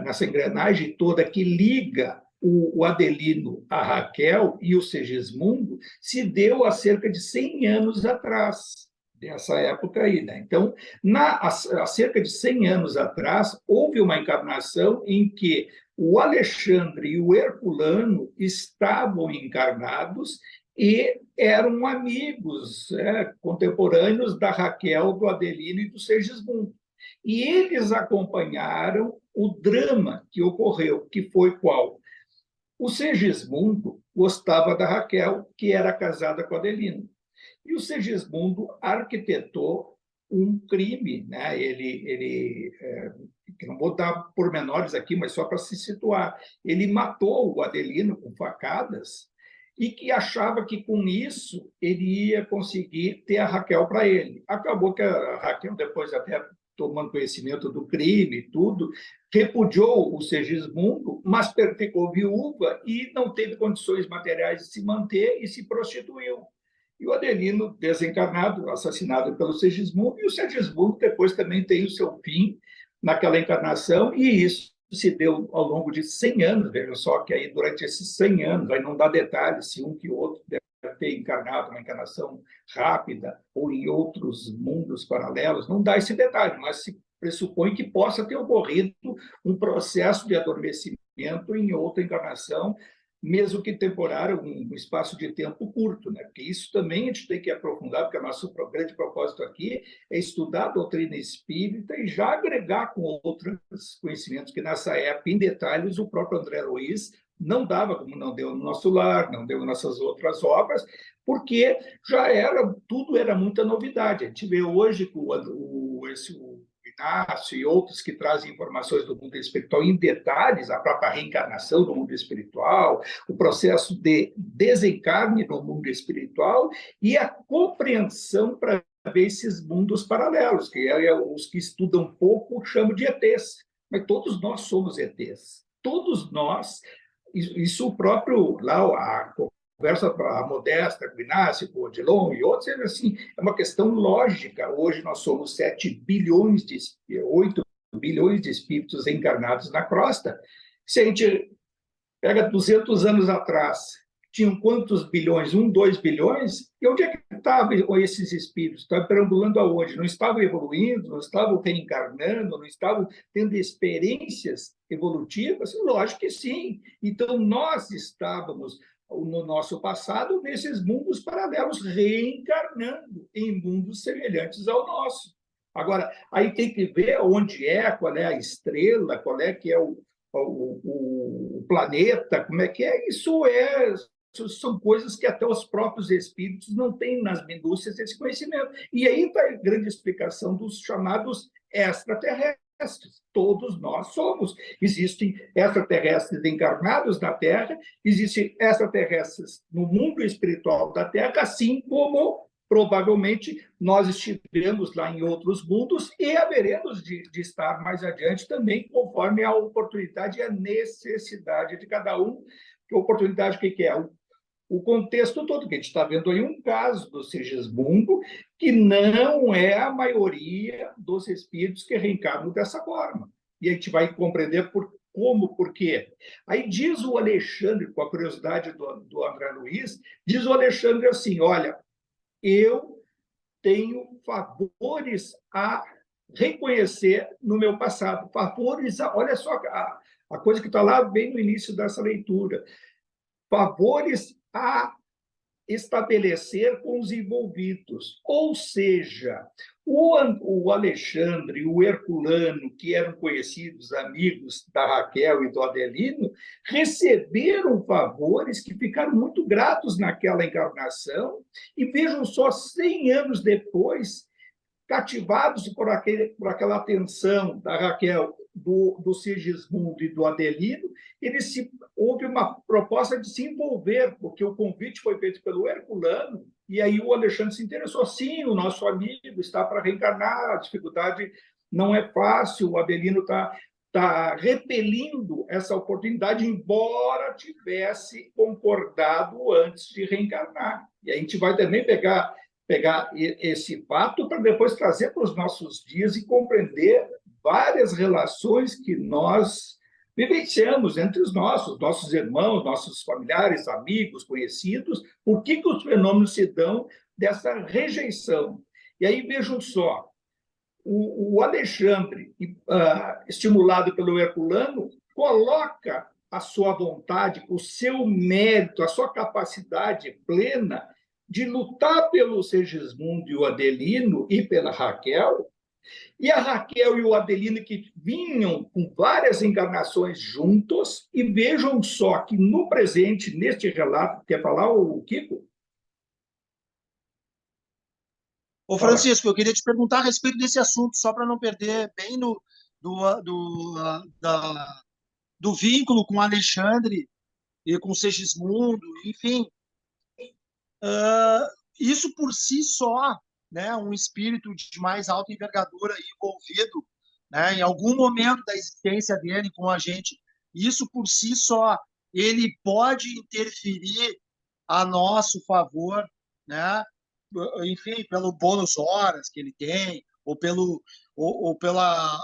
nessa engrenagem toda que liga o Adelino a Raquel e o Segismundo, se deu há cerca de 100 anos atrás, dessa época aí, né? Então, há cerca de 100 anos atrás, houve uma encarnação em que o Alexandre e o Herculano estavam encarnados e eram amigos, contemporâneos da Raquel, do Adelino e do Segismundo. E eles acompanharam o drama que ocorreu, que foi qual? O Segismundo gostava da Raquel, que era casada com Adelino. E o Segismundo arquitetou um crime, né? Não vou dar pormenores aqui, mas só para se situar. Ele matou o Adelino com facadas e que achava que com isso ele ia conseguir ter a Raquel para ele. Acabou que a Raquel, depois até tomando conhecimento do crime e tudo, repudiou o Segismundo, mas ficou viúva e não teve condições materiais de se manter e se prostituiu. E o Adelino, desencarnado, assassinado pelo Segismundo, e o Segismundo depois também tem o seu fim naquela encarnação, e isso se deu ao longo de 100 anos, veja só que aí durante esses 100 anos, aí não dá detalhes se um que o outro ter encarnado uma encarnação rápida ou em outros mundos paralelos, não dá esse detalhe, mas se pressupõe que possa ter ocorrido um processo de adormecimento em outra encarnação, mesmo que temporário, um espaço de tempo curto, né? Porque isso também a gente tem que aprofundar, porque o nosso grande propósito aqui é estudar a doutrina espírita e já agregar com outros conhecimentos que nessa época, em detalhes, o próprio André Luiz não dava, como não deu no Nosso Lar, não deu nessas outras obras, porque já era, tudo era muita novidade. A gente vê hoje que o Inácio e outros que trazem informações do mundo espiritual em detalhes, a própria reencarnação no mundo espiritual, o processo de desencarne no mundo espiritual e a compreensão para ver esses mundos paralelos, que os que estudam um pouco chamam de ETs, mas todos nós somos ETs. Todos nós, isso o próprio, lá, a conversa a Modesta, com o Inácio, com o Odilon e outros, assim, é uma questão lógica. Hoje nós somos 8 bilhões de espíritos encarnados na crosta. Se a gente pega 200 anos atrás, tinham quantos bilhões? 2 bilhões? E onde é que estavam esses espíritos? Estavam perambulando aonde? Não estavam evoluindo, não estavam reencarnando, não estavam tendo experiências evolutivas? Lógico que sim. Então, nós estávamos, no nosso passado, nesses mundos paralelos, reencarnando em mundos semelhantes ao nosso. Agora, aí tem que ver onde é, qual é a estrela, qual é que é o planeta, como é que é. Isso são coisas que até os próprios espíritos não têm nas minúcias esse conhecimento. E aí está a grande explicação dos chamados extraterrestres. Todos nós somos. Existem extraterrestres encarnados na Terra, existem extraterrestres no mundo espiritual da Terra, assim como provavelmente nós estivemos lá em outros mundos e haveremos de estar mais adiante também, conforme a oportunidade e a necessidade de cada um. Que oportunidade, o que é? O contexto todo, que a gente está vendo aí um caso do Sigismundo, que não é a maioria dos espíritos que reencarnam dessa forma. E a gente vai compreender por quê. Aí diz o Alexandre, com a curiosidade do André Luiz, diz o Alexandre assim, olha, eu tenho favores a reconhecer no meu passado. Favores, olha só a coisa que está lá bem no início dessa leitura. Favores a estabelecer com os envolvidos. Ou seja, o Alexandre e o Herculano, que eram conhecidos amigos da Raquel e do Adelino, receberam favores que ficaram muito gratos naquela encarnação, e vejam só, 100 anos depois, cativados por aquela atenção da Raquel, do Sigismundo e do Adelino, houve uma proposta de se envolver, porque o convite foi feito pelo Herculano, e aí o Alexandre se interessou. Sim, o nosso amigo está para reencarnar, a dificuldade não é fácil, o Adelino está repelindo essa oportunidade, embora tivesse concordado antes de reencarnar. E a gente vai também pegar esse fato para depois trazer para os nossos dias e compreender várias relações que nós vivenciamos entre os nossos irmãos, nossos familiares, amigos, conhecidos, por que os fenômenos se dão dessa rejeição. E aí, vejam só, o Alexandre, estimulado pelo Herculano, coloca a sua vontade, o seu mérito, a sua capacidade plena de lutar pelo Sigismundo e o Adelino e pela Raquel, e a Raquel e o Adelino que vinham com várias encarnações juntos, e vejam só que no presente, neste relato, quer falar o Kiko? Ô, Francisco, eu queria te perguntar a respeito desse assunto, só para não perder bem do vínculo com Alexandre e com Segismundo, enfim. Isso por si só, né, um espírito de mais alta envergadura envolvido, né, em algum momento da existência dele com a gente, isso por si só, ele pode interferir a nosso favor, né, enfim, pelo bônus horas que ele tem, ou pela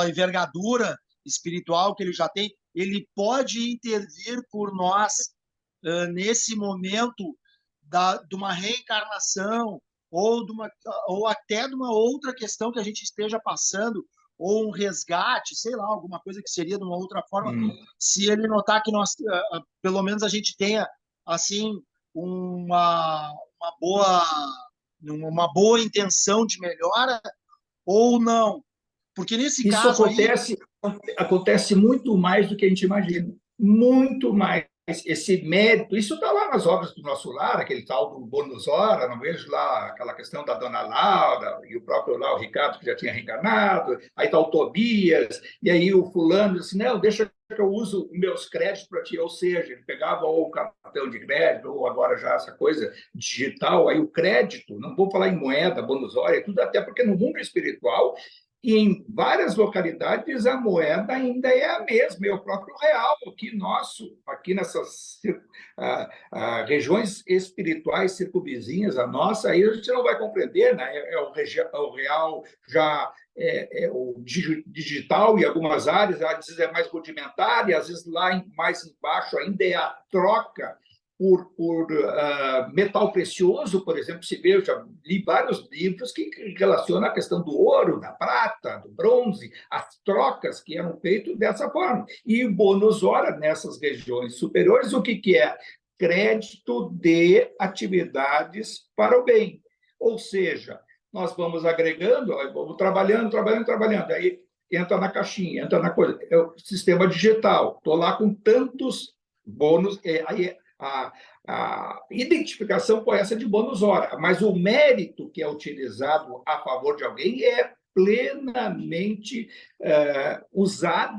envergadura espiritual que ele já tem, ele pode intervir por nós nesse momento de uma reencarnação ou até de uma outra questão que a gente esteja passando, ou um resgate, sei lá, alguma coisa que seria de uma outra forma, se ele notar que nós, pelo menos a gente tenha, assim, uma boa, uma boa intenção de melhora, ou não. Porque nesse Isso caso aí... acontece muito mais do que a gente imagina. Muito mais. Esse mérito, isso está lá nas obras do Nosso Lar, aquele tal do Bônus Hora, não vejo lá aquela questão da Dona Laura, e o próprio lá, o Ricardo, que já tinha reencarnado, aí está o Tobias, e aí o fulano disse, não, deixa que eu uso meus créditos para ti, ou seja, ele pegava ou o cartão de crédito, ou agora já essa coisa digital, aí o crédito, não vou falar em moeda, Bônus Hora, tudo, até porque no mundo espiritual e em várias localidades a moeda ainda é a mesma, é o próprio real, aqui nosso, aqui nessas regiões espirituais circunvizinhas, a nossa, aí a gente não vai compreender, né? É o real já o digital em algumas áreas, às vezes é mais rudimentar, e às vezes lá mais embaixo ainda é a troca por metal precioso, por exemplo, se vê, eu já li vários livros que relacionam a questão do ouro, da prata, do bronze, as trocas que eram feitas dessa forma. E o bônus hora, nessas regiões superiores, o que é? Crédito de atividades para o bem. Ou seja, nós vamos agregando, vamos trabalhando, aí entra na caixinha, entra na coisa, é o sistema digital, estou lá com tantos bônus, aí a identificação com essa de bônus hora, mas o mérito que é utilizado a favor de alguém é plenamente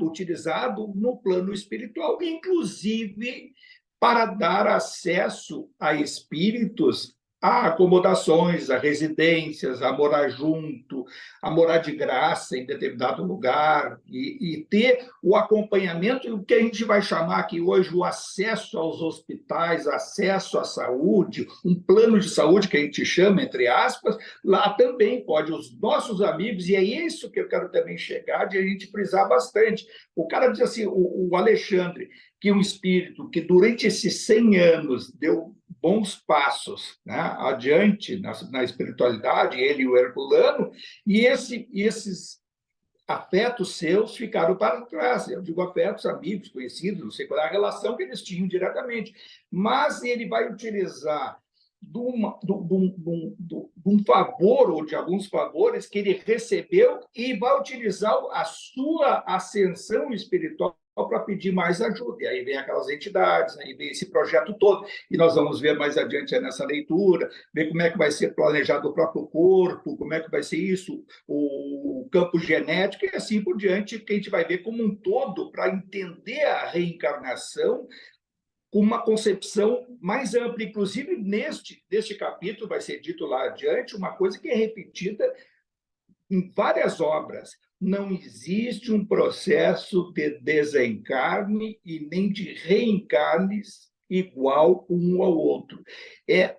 utilizado no plano espiritual, inclusive para dar acesso a espíritos a acomodações, a residências, a morar junto, a morar de graça em determinado lugar e ter o acompanhamento, o que a gente vai chamar aqui hoje o acesso aos hospitais, acesso à saúde, um plano de saúde que a gente chama, entre aspas, lá também pode, os nossos amigos, e é isso que eu quero também chegar, de a gente frisar bastante. O cara diz assim, o Alexandre, que um espírito que durante esses 100 anos deu bons passos, né, adiante na espiritualidade, ele e o Herculano, e esses afetos seus ficaram para trás. Eu digo afetos, amigos, conhecidos, não sei qual é a relação que eles tinham diretamente. Mas ele vai utilizar de um favor ou de alguns favores que ele recebeu e vai utilizar a sua ascensão espiritual para pedir mais ajuda. E aí vem aquelas entidades, aí vem esse projeto todo, e nós vamos ver mais adiante nessa leitura, ver como é que vai ser planejado o próprio corpo, como é que vai ser isso, o campo genético, e assim por diante, que a gente vai ver como um todo para entender a reencarnação com uma concepção mais ampla. Inclusive, neste capítulo, vai ser dito lá adiante, uma coisa que é repetida em várias obras. Não existe um processo de desencarne e nem de reencarnes igual um ao outro. É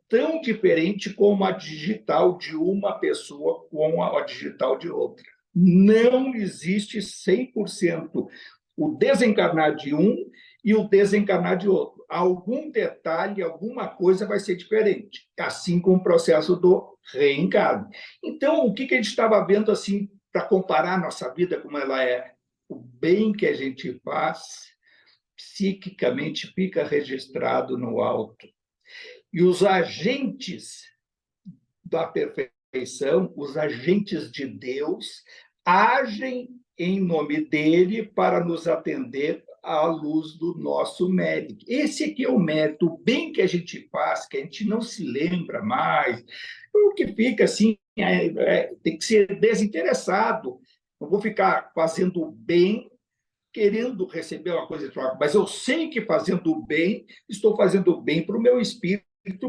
tão diferente como a digital de uma pessoa com a digital de outra. Não existe 100% o desencarnar de um e o desencarnar de outro. Algum detalhe, alguma coisa vai ser diferente, assim como o processo do reencarne. Então, o que a gente estava vendo assim para comparar a nossa vida como ela é? O bem que a gente faz, psiquicamente fica registrado no alto. E os agentes da perfeição, os agentes de Deus, agem em nome dele para nos atender à luz do nosso mérito. Esse aqui é o mérito, o bem que a gente faz, que a gente não se lembra mais, o que fica assim, tem que ser desinteressado. Não vou ficar fazendo bem, querendo receber uma coisa de troca, mas eu sei que fazendo bem, estou fazendo bem para o meu espírito,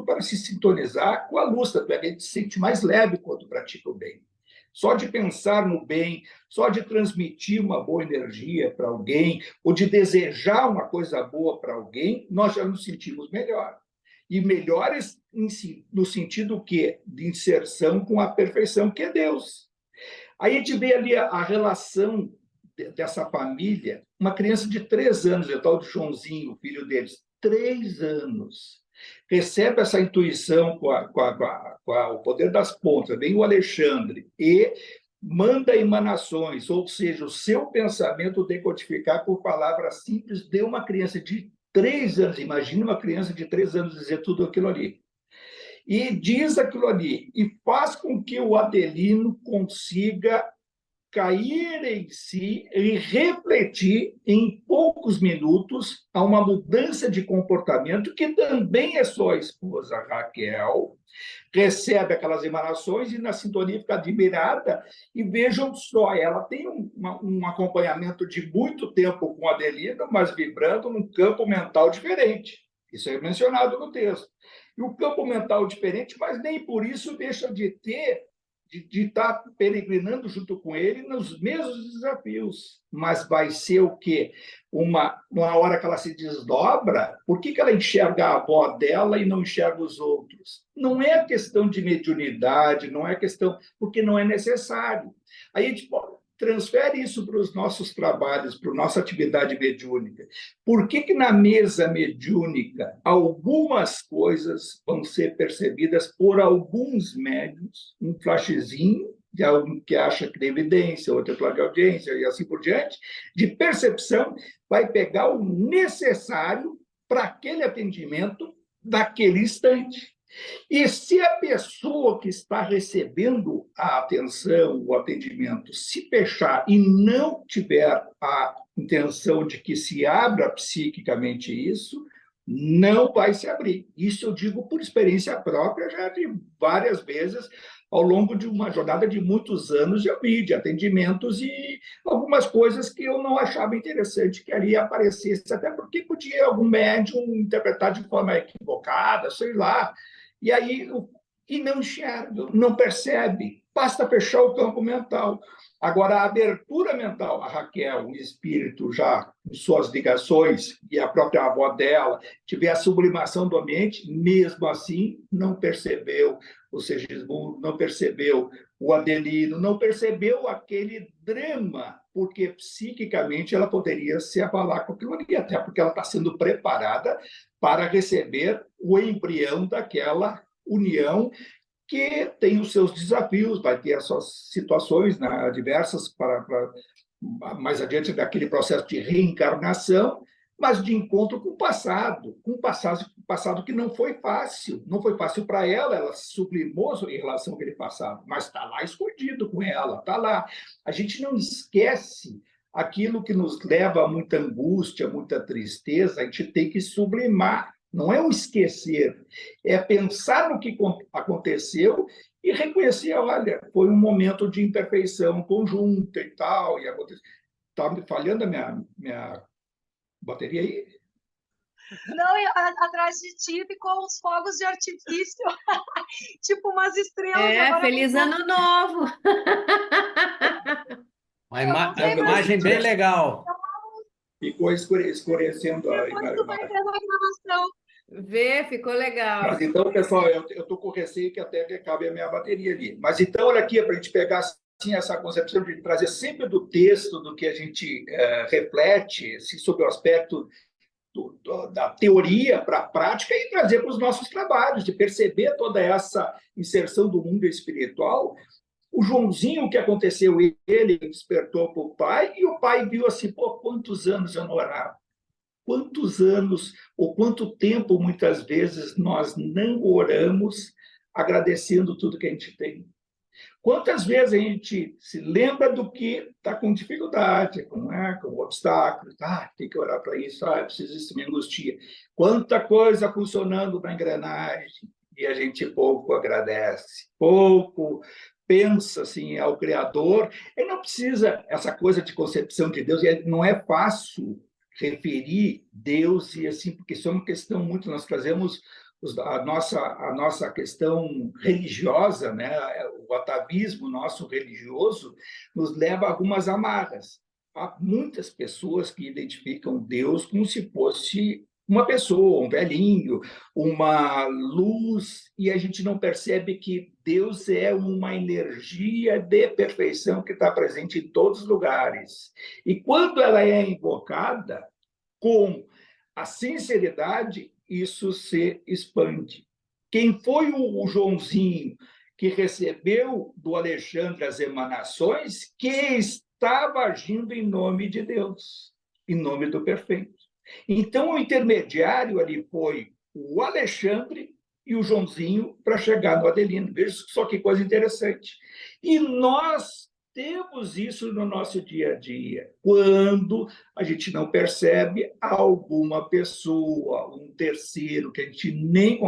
para se sintonizar com a luz, a gente se sente mais leve quando pratica o bem. Só de pensar no bem, só de transmitir uma boa energia para alguém, ou de desejar uma coisa boa para alguém, nós já nos sentimos melhor. E melhores no sentido que de inserção com a perfeição, que é Deus. Aí a gente vê ali a relação dessa família, uma criança de 3 anos, o tal de Joãozinho, o filho deles, 3 anos. Recebe essa intuição com o poder das pontas, vem o Alexandre, e manda emanações, ou seja, o seu pensamento decodificar por palavras simples de uma criança de 3 anos. Imagine uma criança de 3 anos dizer tudo aquilo ali. E diz aquilo ali, e faz com que o Adelino consiga cair em si e refletir em poucos minutos a uma mudança de comportamento que também é sua esposa, Raquel, recebe aquelas emanações e na sintonia fica admirada. E vejam só, ela tem um acompanhamento de muito tempo com a Adelina, mas vibrando num campo mental diferente. Isso é mencionado no texto. E o campo mental diferente, mas nem por isso deixa de estar peregrinando junto com ele nos mesmos desafios. Mas vai ser o quê? Uma hora que ela se desdobra, por que ela enxerga a avó dela e não enxerga os outros? Não é questão de mediunidade, não é questão, porque não é necessário. Aí a gente transfere isso para os nossos trabalhos, para a nossa atividade mediúnica. Por que na mesa mediúnica algumas coisas vão ser percebidas por alguns médiuns, um flashzinho de alguém que acha que tem evidência, outro plano de audiência e assim por diante, de percepção, vai pegar o necessário para aquele atendimento daquele instante. E se a pessoa que está recebendo a atenção, o atendimento, se fechar e não tiver a intenção de que se abra psiquicamente isso, não vai se abrir. Isso eu digo por experiência própria, já de várias vezes, ao longo de uma jornada de muitos anos, eu vi de atendimentos e algumas coisas que eu não achava interessante que ali aparecesse, até porque podia algum médium interpretar de forma equivocada, sei lá. E aí, não enxerga, não percebe, basta fechar o campo mental. Agora, a abertura mental, a Raquel, o espírito já com suas ligações, e a própria avó dela, tiver a sublimação do ambiente, mesmo assim, não percebeu o Segismundo, não percebeu o Adelino, não percebeu aquele drama, porque psiquicamente ela poderia se abalar com aquilo ali, até porque ela está sendo preparada para receber o embrião daquela união que tem os seus desafios, vai ter as suas situações, né, diversas para mais adiante daquele processo de reencarnação, mas de encontro com o passado, passado que não foi fácil para ela, ela se sublimou em relação àquele passado, mas está lá escondido com ela, está lá. A gente não esquece aquilo que nos leva a muita angústia, muita tristeza, a gente tem que sublimar. Não é o esquecer, é pensar no que aconteceu e reconhecer, olha, foi um momento de imperfeição conjunta e tal, e aconteceu. Está me falhando a minha bateria aí? Não, e atrás de ti ficou uns fogos de artifício, tipo umas estrelas. Feliz ano novo! A imagem bem legal. Ficou escurecendo a Depois tu vai imagem. ver na gravação. Vê, ficou legal. Mas então, pessoal, eu estou com receio que até acabe a minha bateria ali. Mas então, olha aqui, para a gente pegar assim, essa concepção de trazer sempre do texto, do que a gente reflete, assim, sobre o aspecto da teoria para a prática e trazer para os nossos trabalhos, de perceber toda essa inserção do mundo espiritual. O Joãozinho, o que aconteceu, ele despertou para o pai, e o pai viu assim, pô, quantos anos eu não orava? Quantos anos, ou quanto tempo, muitas vezes, nós não oramos agradecendo tudo que a gente tem? Quantas vezes a gente se lembra do que está com dificuldade, com obstáculos, tem que orar para isso, preciso disso, me angustia. Quanta coisa funcionando na engrenagem, e a gente pouco agradece, pouco pensa assim, ao Criador. Ele não precisa, essa coisa de concepção de Deus, não é fácil referir Deus, e assim, porque isso é uma questão muito, nós trazemos a nossa questão religiosa, né? O atavismo nosso religioso nos leva a algumas amarras. Há muitas pessoas que identificam Deus como se fosse uma pessoa, um velhinho, uma luz, e a gente não percebe que Deus é uma energia de perfeição que está presente em todos os lugares. E quando ela é invocada com a sinceridade, isso se expande. Quem foi o Joãozinho que recebeu do Alexandre as emanações, que estava agindo em nome de Deus, em nome do perfeito. Então, o intermediário ali foi o Alexandre e o Joãozinho para chegar no Adelino. Veja só que coisa interessante. E nós temos isso no nosso dia a dia, quando a gente não percebe alguma pessoa, um terceiro, que a gente nem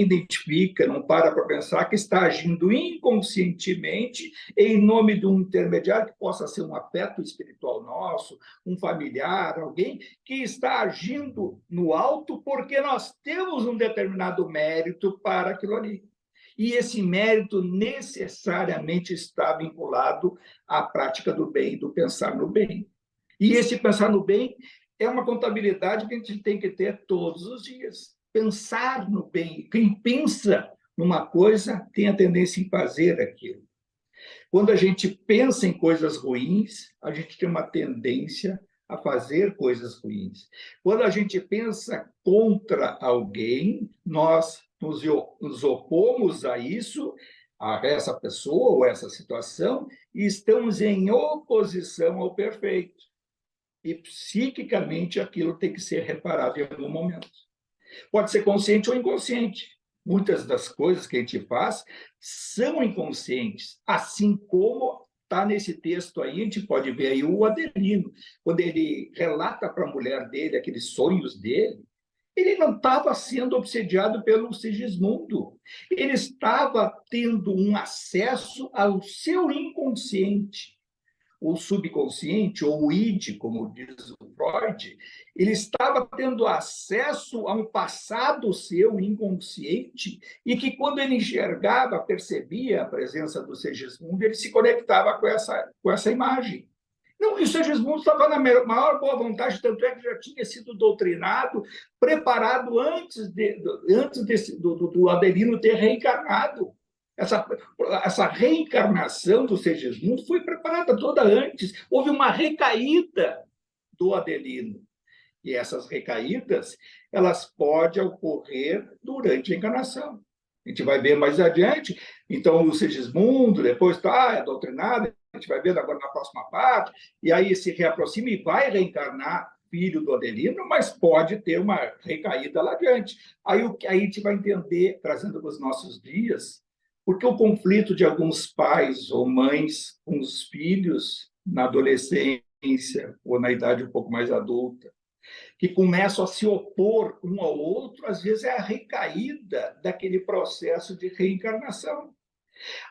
identifica, não para pensar, que está agindo inconscientemente em nome de um intermediário, que possa ser um afeto espiritual nosso, um familiar, alguém que está agindo no alto porque nós temos um determinado mérito para aquilo ali. E esse mérito necessariamente está vinculado à prática do bem, do pensar no bem. E esse pensar no bem é uma contabilidade que a gente tem que ter todos os dias. Pensar no bem. Quem pensa numa coisa tem a tendência em fazer aquilo. Quando a gente pensa em coisas ruins, a gente tem uma tendência a fazer coisas ruins. Quando a gente pensa contra alguém, nós nos opomos a isso, a essa pessoa ou essa situação, e estamos em oposição ao perfeito. E psiquicamente aquilo tem que ser reparado em algum momento. Pode ser consciente ou inconsciente. Muitas das coisas que a gente faz são inconscientes, assim como está nesse texto aí, a gente pode ver aí o Adelino, quando ele relata para a mulher dele aqueles sonhos dele, ele não estava sendo obsediado pelo Sigismundo, ele estava tendo um acesso ao seu inconsciente, o subconsciente, ou o id, como diz o Freud, ele estava tendo acesso a um passado seu inconsciente e que, quando ele enxergava, percebia a presença do Sigismundo, ele se conectava com essa imagem. Não, e o Sigismundo estava na maior boa vontade, tanto é que já tinha sido doutrinado, preparado antes do Adelino ter reencarnado. Essa reencarnação do Sigismundo foi preparada toda antes. Houve uma recaída do Adelino. E essas recaídas, elas podem ocorrer durante a encarnação. A gente vai ver mais adiante. Então, o Sigismundo, depois é doutrinado, a gente vai ver agora na próxima parte, e aí se reaproxima e vai reencarnar filho do Adelino, mas pode ter uma recaída lá adiante. Aí a gente vai entender, trazendo para os nossos dias, porque o conflito de alguns pais ou mães com os filhos na adolescência ou na idade um pouco mais adulta, que começam a se opor um ao outro, às vezes é a recaída daquele processo de reencarnação.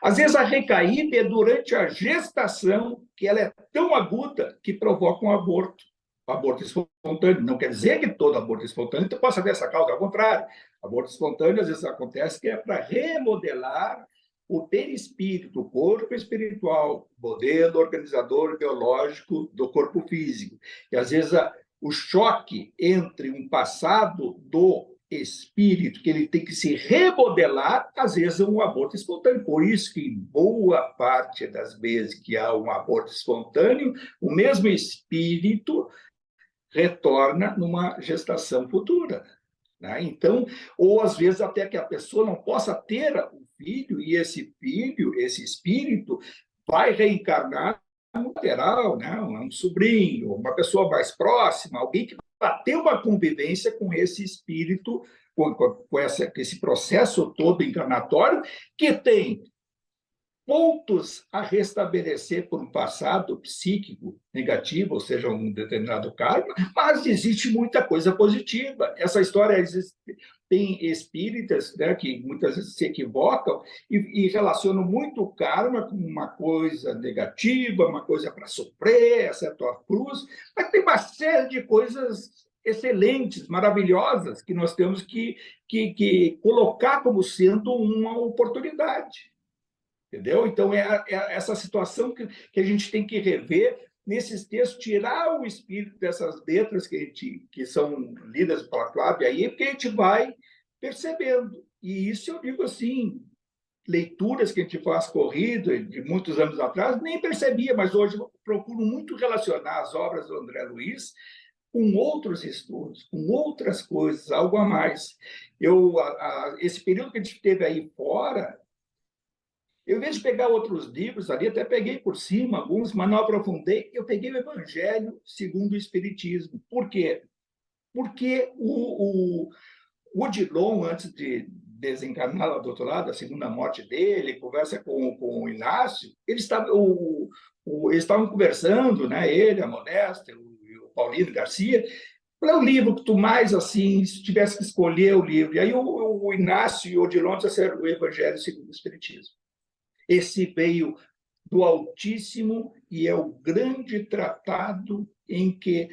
Às vezes a recaída é durante a gestação, que ela é tão aguda que provoca um aborto. Aborto espontâneo. Não quer dizer que todo aborto espontâneo possa ter essa causa, ao contrário. Aborto espontâneo, às vezes, acontece que é para remodelar o perispírito, o corpo espiritual, modelo organizador biológico do corpo físico. E, às vezes, o choque entre um passado do espírito, que ele tem que se remodelar, às vezes é um aborto espontâneo. Por isso que, em boa parte das vezes que há um aborto espontâneo, o mesmo espírito retorna numa gestação futura. Né? Então, ou às vezes até que a pessoa não possa ter um filho, e esse filho, esse espírito, vai reencarnar no lateral, né? Um sobrinho, uma pessoa mais próxima, alguém que vai ter uma convivência com esse espírito, com esse processo todo encarnatório, que tem pontos a restabelecer por um passado psíquico negativo, ou seja, um determinado karma, mas existe muita coisa positiva. Essa história tem espíritas, né, que muitas vezes se equivocam e relacionam muito o karma com uma coisa negativa, uma coisa para sofrer, exceto a cruz, mas tem uma série de coisas excelentes, maravilhosas, que nós temos que colocar como sendo uma oportunidade. Entendeu? Então, é essa situação que a gente tem que rever nesses textos, tirar o espírito dessas letras que são lidas pela Flávia aí, porque a gente vai percebendo. E isso eu digo assim, leituras que a gente faz corrido de muitos anos atrás, nem percebia, mas hoje eu procuro muito relacionar as obras do André Luiz com outros estudos, com outras coisas, algo a mais. Esse período que a gente teve aí fora, eu, em vez de pegar outros livros ali, até peguei por cima alguns, mas não aprofundei, eu peguei o Evangelho segundo o Espiritismo. Por quê? Porque o Odilon, antes de desencarnar lá do outro lado, a segunda morte dele, conversa com o Inácio, eles estavam conversando, né? Ele, a Modesta, o Paulino Garcia, qual é o livro que tu mais, assim, se tivesse que escolher o livro? E aí o Inácio e o Odilon disseram o Evangelho segundo o Espiritismo. Esse veio do Altíssimo e é o grande tratado em que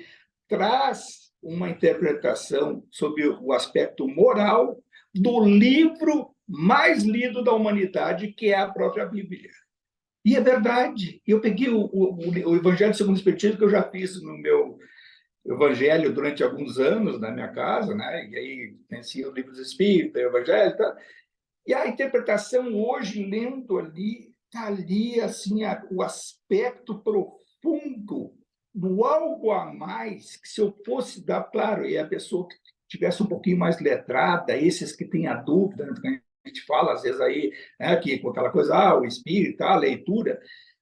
traz uma interpretação sobre o aspecto moral do livro mais lido da humanidade, que é a própria Bíblia. E é verdade. Eu peguei o Evangelho segundo o Espiritismo, que eu já fiz no meu Evangelho durante alguns anos na minha casa, né? E aí conhecia os livros espíritas, o Evangelho, tá? E a interpretação hoje, lendo ali, está ali assim, o aspecto profundo do algo a mais, que se eu fosse dar, claro, e a pessoa que tivesse um pouquinho mais letrada, esses que têm a dúvida, né, a gente fala às vezes aí, né, que com aquela coisa, o espírito, a leitura,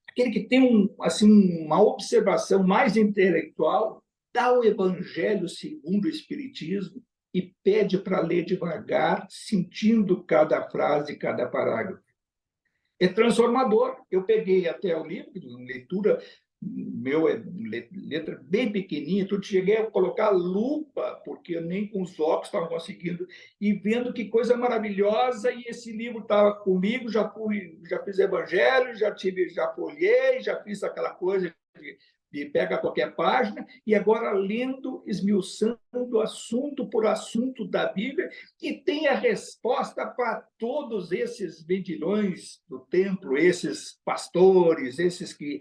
aquele que tem assim, uma observação mais intelectual, dá o Evangelho segundo o Espiritismo e pede para ler devagar, sentindo cada frase, cada parágrafo. É transformador. Eu peguei até o livro, leitura, meu é letra bem pequenininha, tudo, cheguei a colocar lupa, porque nem com os óculos estava conseguindo, e vendo que coisa maravilhosa, e esse livro estava comigo, já fiz evangelho, já folhei, já fiz aquela coisa de pega qualquer página, e agora lendo, esmiuçando assunto por assunto da Bíblia, e tem a resposta para todos esses vendilhões do templo, esses pastores, esses que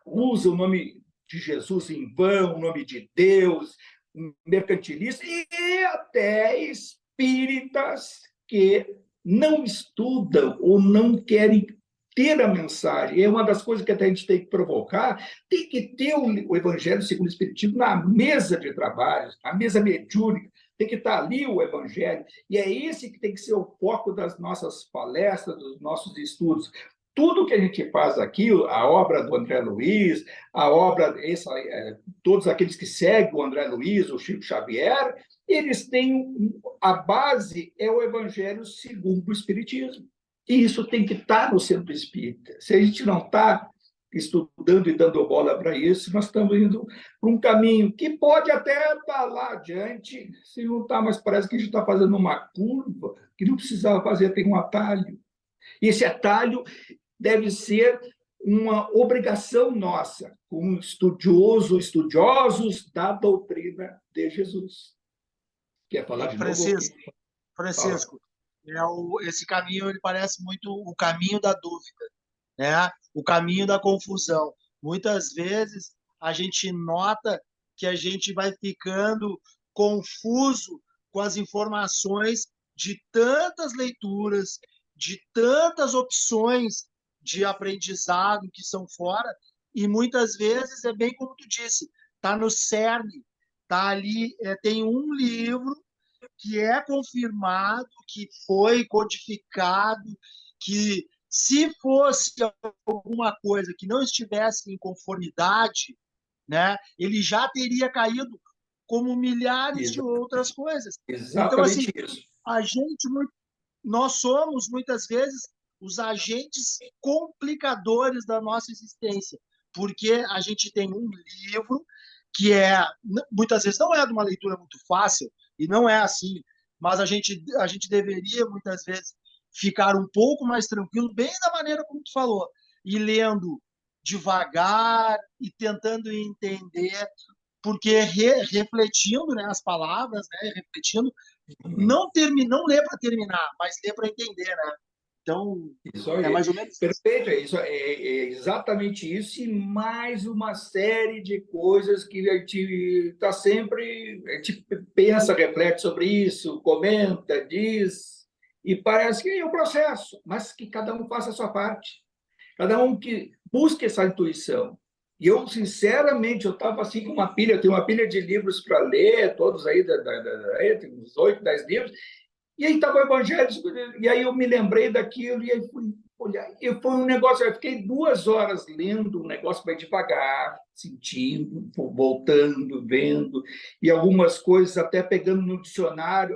usam o nome de Jesus em vão, o nome de Deus, mercantilistas, e até espíritas que não estudam ou não querem ter a mensagem. É uma das coisas que até a gente tem que provocar, tem que ter o Evangelho segundo o Espiritismo na mesa de trabalhos, na mesa mediúnica, tem que estar ali o Evangelho, e é esse que tem que ser o foco das nossas palestras, dos nossos estudos. Tudo que a gente faz aqui, a obra do André Luiz, a obra, todos aqueles que seguem o André Luiz, o Chico Xavier, eles têm, a base é o Evangelho segundo o Espiritismo. E isso tem que estar no centro espírita. Se a gente não está estudando e dando bola para isso, nós estamos indo para um caminho que pode até estar lá adiante, se não está, mas parece que a gente está fazendo uma curva que não precisava fazer, tem um atalho. E esse atalho deve ser uma obrigação nossa, como estudiosos da doutrina de Jesus. Quer falar de Francisco, novo? Francisco, esse caminho ele parece muito o caminho da dúvida, né? O caminho da confusão. Muitas vezes a gente nota que a gente vai ficando confuso com as informações de tantas leituras, de tantas opções de aprendizado que são fora, e muitas vezes é bem como tu disse, está no cerne, está ali, tem um livro que é confirmado, que foi codificado, que se fosse alguma coisa que não estivesse em conformidade, né, ele já teria caído como milhares de outras coisas. Então, assim, Exatamente isso. nós somos, muitas vezes, os agentes complicadores da nossa existência, porque a gente tem um livro que muitas vezes não é de uma leitura muito fácil, e não é assim, mas a gente deveria, muitas vezes, ficar um pouco mais tranquilo, bem da maneira como tu falou, e lendo devagar e tentando entender, porque refletindo, né, as palavras, né, refletindo, não ler para terminar, mas ler para entender, né? Então, Isso aí. é mais ou menos isso. Perfeito, é exatamente isso, e mais uma série de coisas que a gente está sempre, a gente pensa, reflete sobre isso, comenta, diz, e parece que é um processo, mas que cada um faça a sua parte, cada um que busque essa intuição. E eu, sinceramente, eu estava assim com uma pilha, eu tenho uma pilha de livros para ler, todos aí, tem uns 8, 10 livros, e aí estava o Evangelho, e aí eu me lembrei daquilo, e aí fui olhar. E foi um negócio, eu fiquei 2 horas lendo, um negócio vai devagar, sentindo, voltando, vendo, e algumas coisas até pegando no dicionário,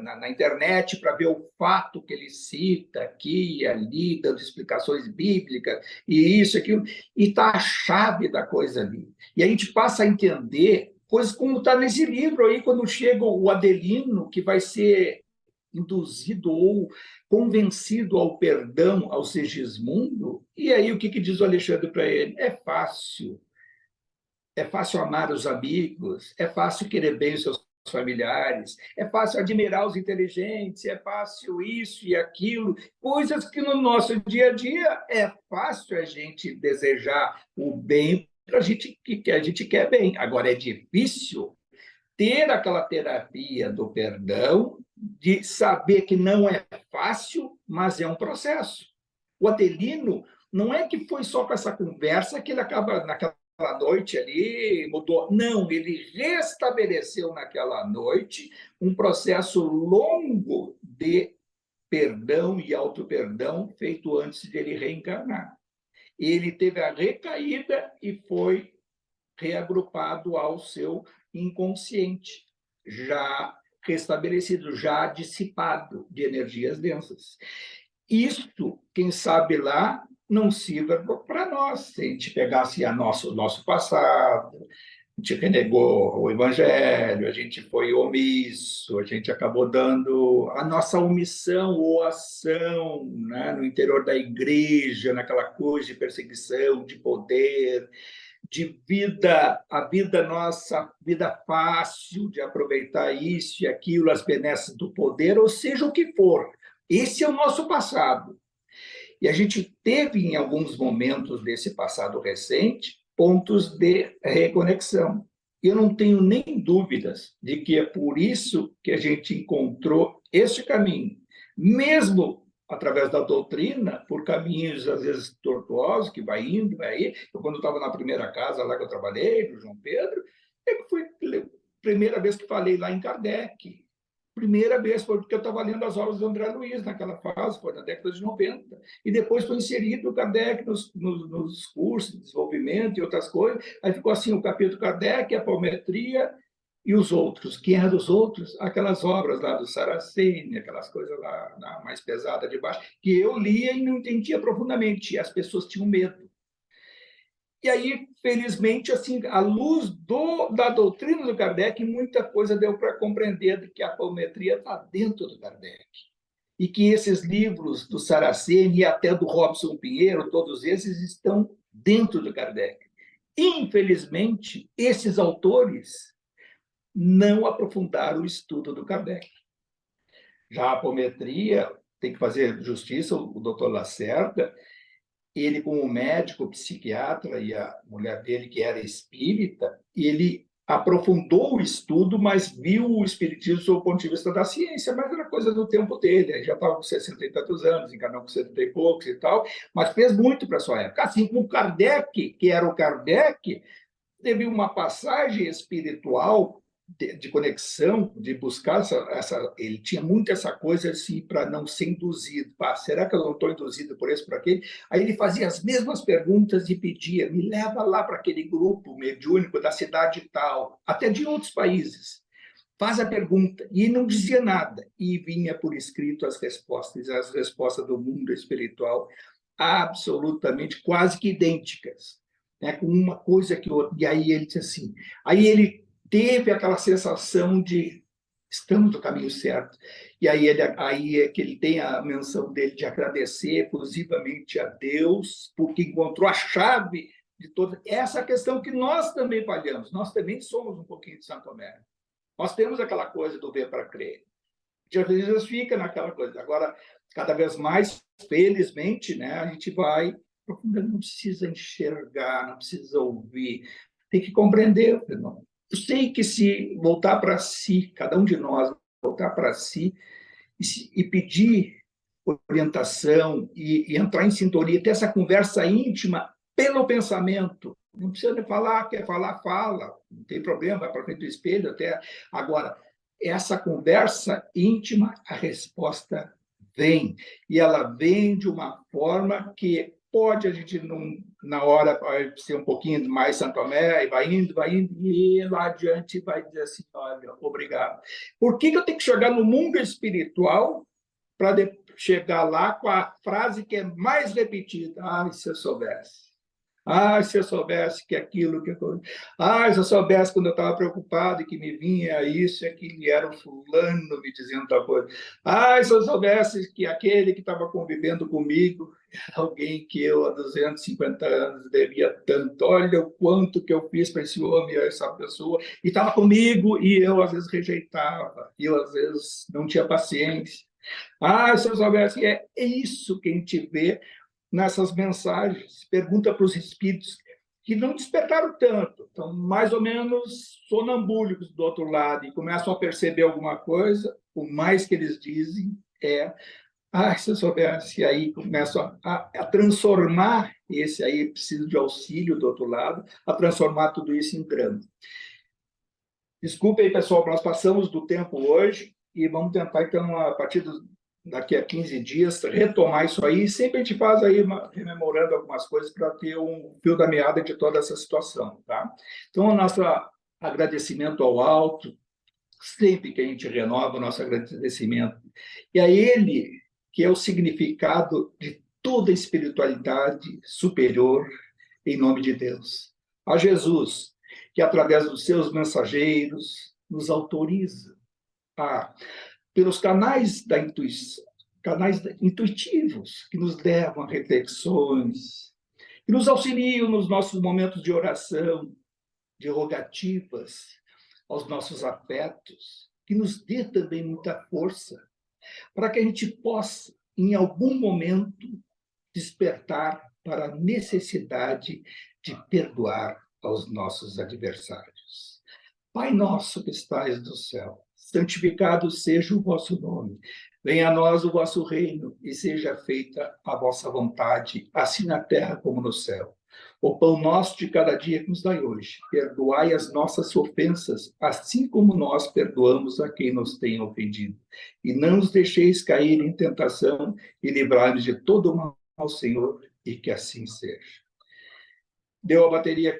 na internet, para ver o fato que ele cita aqui e ali, dando explicações bíblicas, e isso, aquilo, e está a chave da coisa ali. E a gente passa a entender coisas como está nesse livro aí, quando chega o Adelino, que vai ser induzido ou convencido ao perdão, ao Segismundo, e aí o que diz o Alexandre para ele? É fácil amar os amigos, é fácil querer bem os seus familiares, é fácil admirar os inteligentes, é fácil isso e aquilo, coisas que no nosso dia a dia é fácil a gente desejar o bem para a gente que a gente quer bem. Agora é difícil ter aquela terapia do perdão, de saber que não é fácil, mas é um processo. O Adelino não é que foi só com essa conversa que ele acaba naquela noite ali, mudou. Não, ele restabeleceu naquela noite um processo longo de perdão e auto-perdão feito antes de ele reencarnar. Ele teve a recaída e foi reagrupado ao seu inconsciente, já restabelecido, já dissipado de energias densas. Isto, quem sabe lá, não sirva para nós, se a gente pegasse o nosso passado, a gente renegou o Evangelho, a gente foi omisso, a gente acabou dando a nossa omissão ou ação, né, no interior da igreja, naquela coisa de perseguição, de poder, de vida, a vida nossa, vida fácil, de aproveitar isso e aquilo, as benesses do poder, ou seja o que for. Esse é o nosso passado. E a gente teve, em alguns momentos desse passado recente, pontos de reconexão. Eu não tenho nem dúvidas de que é por isso que a gente encontrou este caminho, mesmo através da doutrina, por caminhos, às vezes, tortuosos, que vai indo, vai aí. Eu, quando estava na primeira casa lá que eu trabalhei, do João Pedro, foi a primeira vez que falei lá em Kardec. Primeira vez foi porque eu estava lendo as obras do André Luiz naquela fase, foi na década de 90. E depois foi inserido o Kardec nos cursos de desenvolvimento e outras coisas. Aí ficou assim, o capítulo Kardec, a apometria e os outros. Quem eram os outros? Aquelas obras lá do Saraceni, aquelas coisas lá mais pesadas de baixo, que eu lia e não entendia profundamente. E as pessoas tinham medo. E aí, felizmente, assim, à luz da doutrina do Kardec, muita coisa deu para compreender de que a apometria está dentro do Kardec. E que esses livros do Saraceni e até do Robson Pinheiro, todos esses estão dentro do Kardec. Infelizmente, esses autores não aprofundaram o estudo do Kardec. Já a apometria, tem que fazer justiça, o doutor Lacerda, ele, como médico, psiquiatra, e a mulher dele, que era espírita, ele aprofundou o estudo, mas viu o espiritismo sob o ponto de vista da ciência, mas era coisa do tempo dele, ele já estava com 60 e tantos anos, encarnou com 70 e poucos e tal, mas fez muito para a sua época. Assim como Kardec, que era o Kardec, teve uma passagem espiritual de conexão, de buscar ele tinha muito essa coisa assim para não ser induzido. Será que eu não estou induzido por esse, por aquele? Aí ele fazia as mesmas perguntas e pedia, me leva lá para aquele grupo mediúnico da cidade tal, até de outros países. Faz a pergunta, e não dizia nada, e vinha por escrito as respostas do mundo espiritual, absolutamente quase que idênticas, né? Com uma coisa que outra. E aí ele disse assim, aí ele teve aquela sensação de estamos no caminho certo. E aí é que ele tem a menção dele de agradecer exclusivamente a Deus, porque encontrou a chave de toda essa questão que nós também falhamos. Nós também somos um pouquinho de Santo Tomé. Nós temos aquela coisa do ver para crer. Que às vezes fica naquela coisa. Agora, cada vez mais, felizmente, né, a gente vai aprofundando, não precisa enxergar, não precisa ouvir, tem que compreender, irmão. Eu sei que se voltar para si, cada um de nós voltar para si e pedir orientação e entrar em sintonia, ter essa conversa íntima pelo pensamento, Não precisa nem falar, quer falar, fala. Não tem problema, vai para frente do espelho até. Agora, essa conversa íntima, a resposta vem. E ela vem de uma forma que pode a gente, na hora, vai ser um pouquinho mais Santo Tomé, e vai indo, e lá adiante vai dizer assim, olha, obrigado. Por que eu tenho que chegar no mundo espiritual para chegar lá com a frase que é mais repetida? Ah, se eu soubesse. Ah, se eu soubesse que aquilo que eu... Ah, se eu soubesse quando eu estava preocupado e que me vinha isso e aquilo, e era o fulano me dizendo tal coisa. Ah, se eu soubesse que aquele que estava convivendo comigo era alguém que eu, há 250 anos, devia tanto. Olha o quanto que eu fiz para esse homem, essa pessoa, e estava comigo, e eu, às vezes, rejeitava, e eu, às vezes, não tinha paciência. Ah, se eu soubesse... É isso que a gente vê nessas mensagens, pergunta para os espíritos que não despertaram tanto, estão mais ou menos sonambúlicos do outro lado e começam a perceber alguma coisa, o mais que eles dizem é se eu soubesse, e aí começam a transformar esse aí, precisa de auxílio do outro lado, a transformar tudo isso em drama. Desculpe aí, pessoal, nós passamos do tempo hoje e vamos tentar, então, a partir daqui a 15 dias, retomar isso aí. Sempre a gente faz aí, rememorando algumas coisas para ter um fio da meada de toda essa situação, tá? Então, o nosso agradecimento ao alto, sempre que a gente renova o nosso agradecimento. E a ele, que é o significado de toda a espiritualidade superior, em nome de Deus. A Jesus, que através dos seus mensageiros nos autoriza pelos canais da intuição, canais intuitivos que nos levam a reflexões, que nos auxiliam nos nossos momentos de oração, de rogativas aos nossos afetos, que nos dê também muita força para que a gente possa, em algum momento, despertar para a necessidade de perdoar aos nossos adversários. Pai nosso que estais no céu, santificado seja o vosso nome. Venha a nós o vosso reino e seja feita a vossa vontade, assim na terra como no céu. O pão nosso de cada dia que nos dai hoje. Perdoai as nossas ofensas, assim como nós perdoamos a quem nos tem ofendido. E não nos deixeis cair em tentação e livrai-nos de todo o mal, Senhor, e que assim seja. Deu a bateria.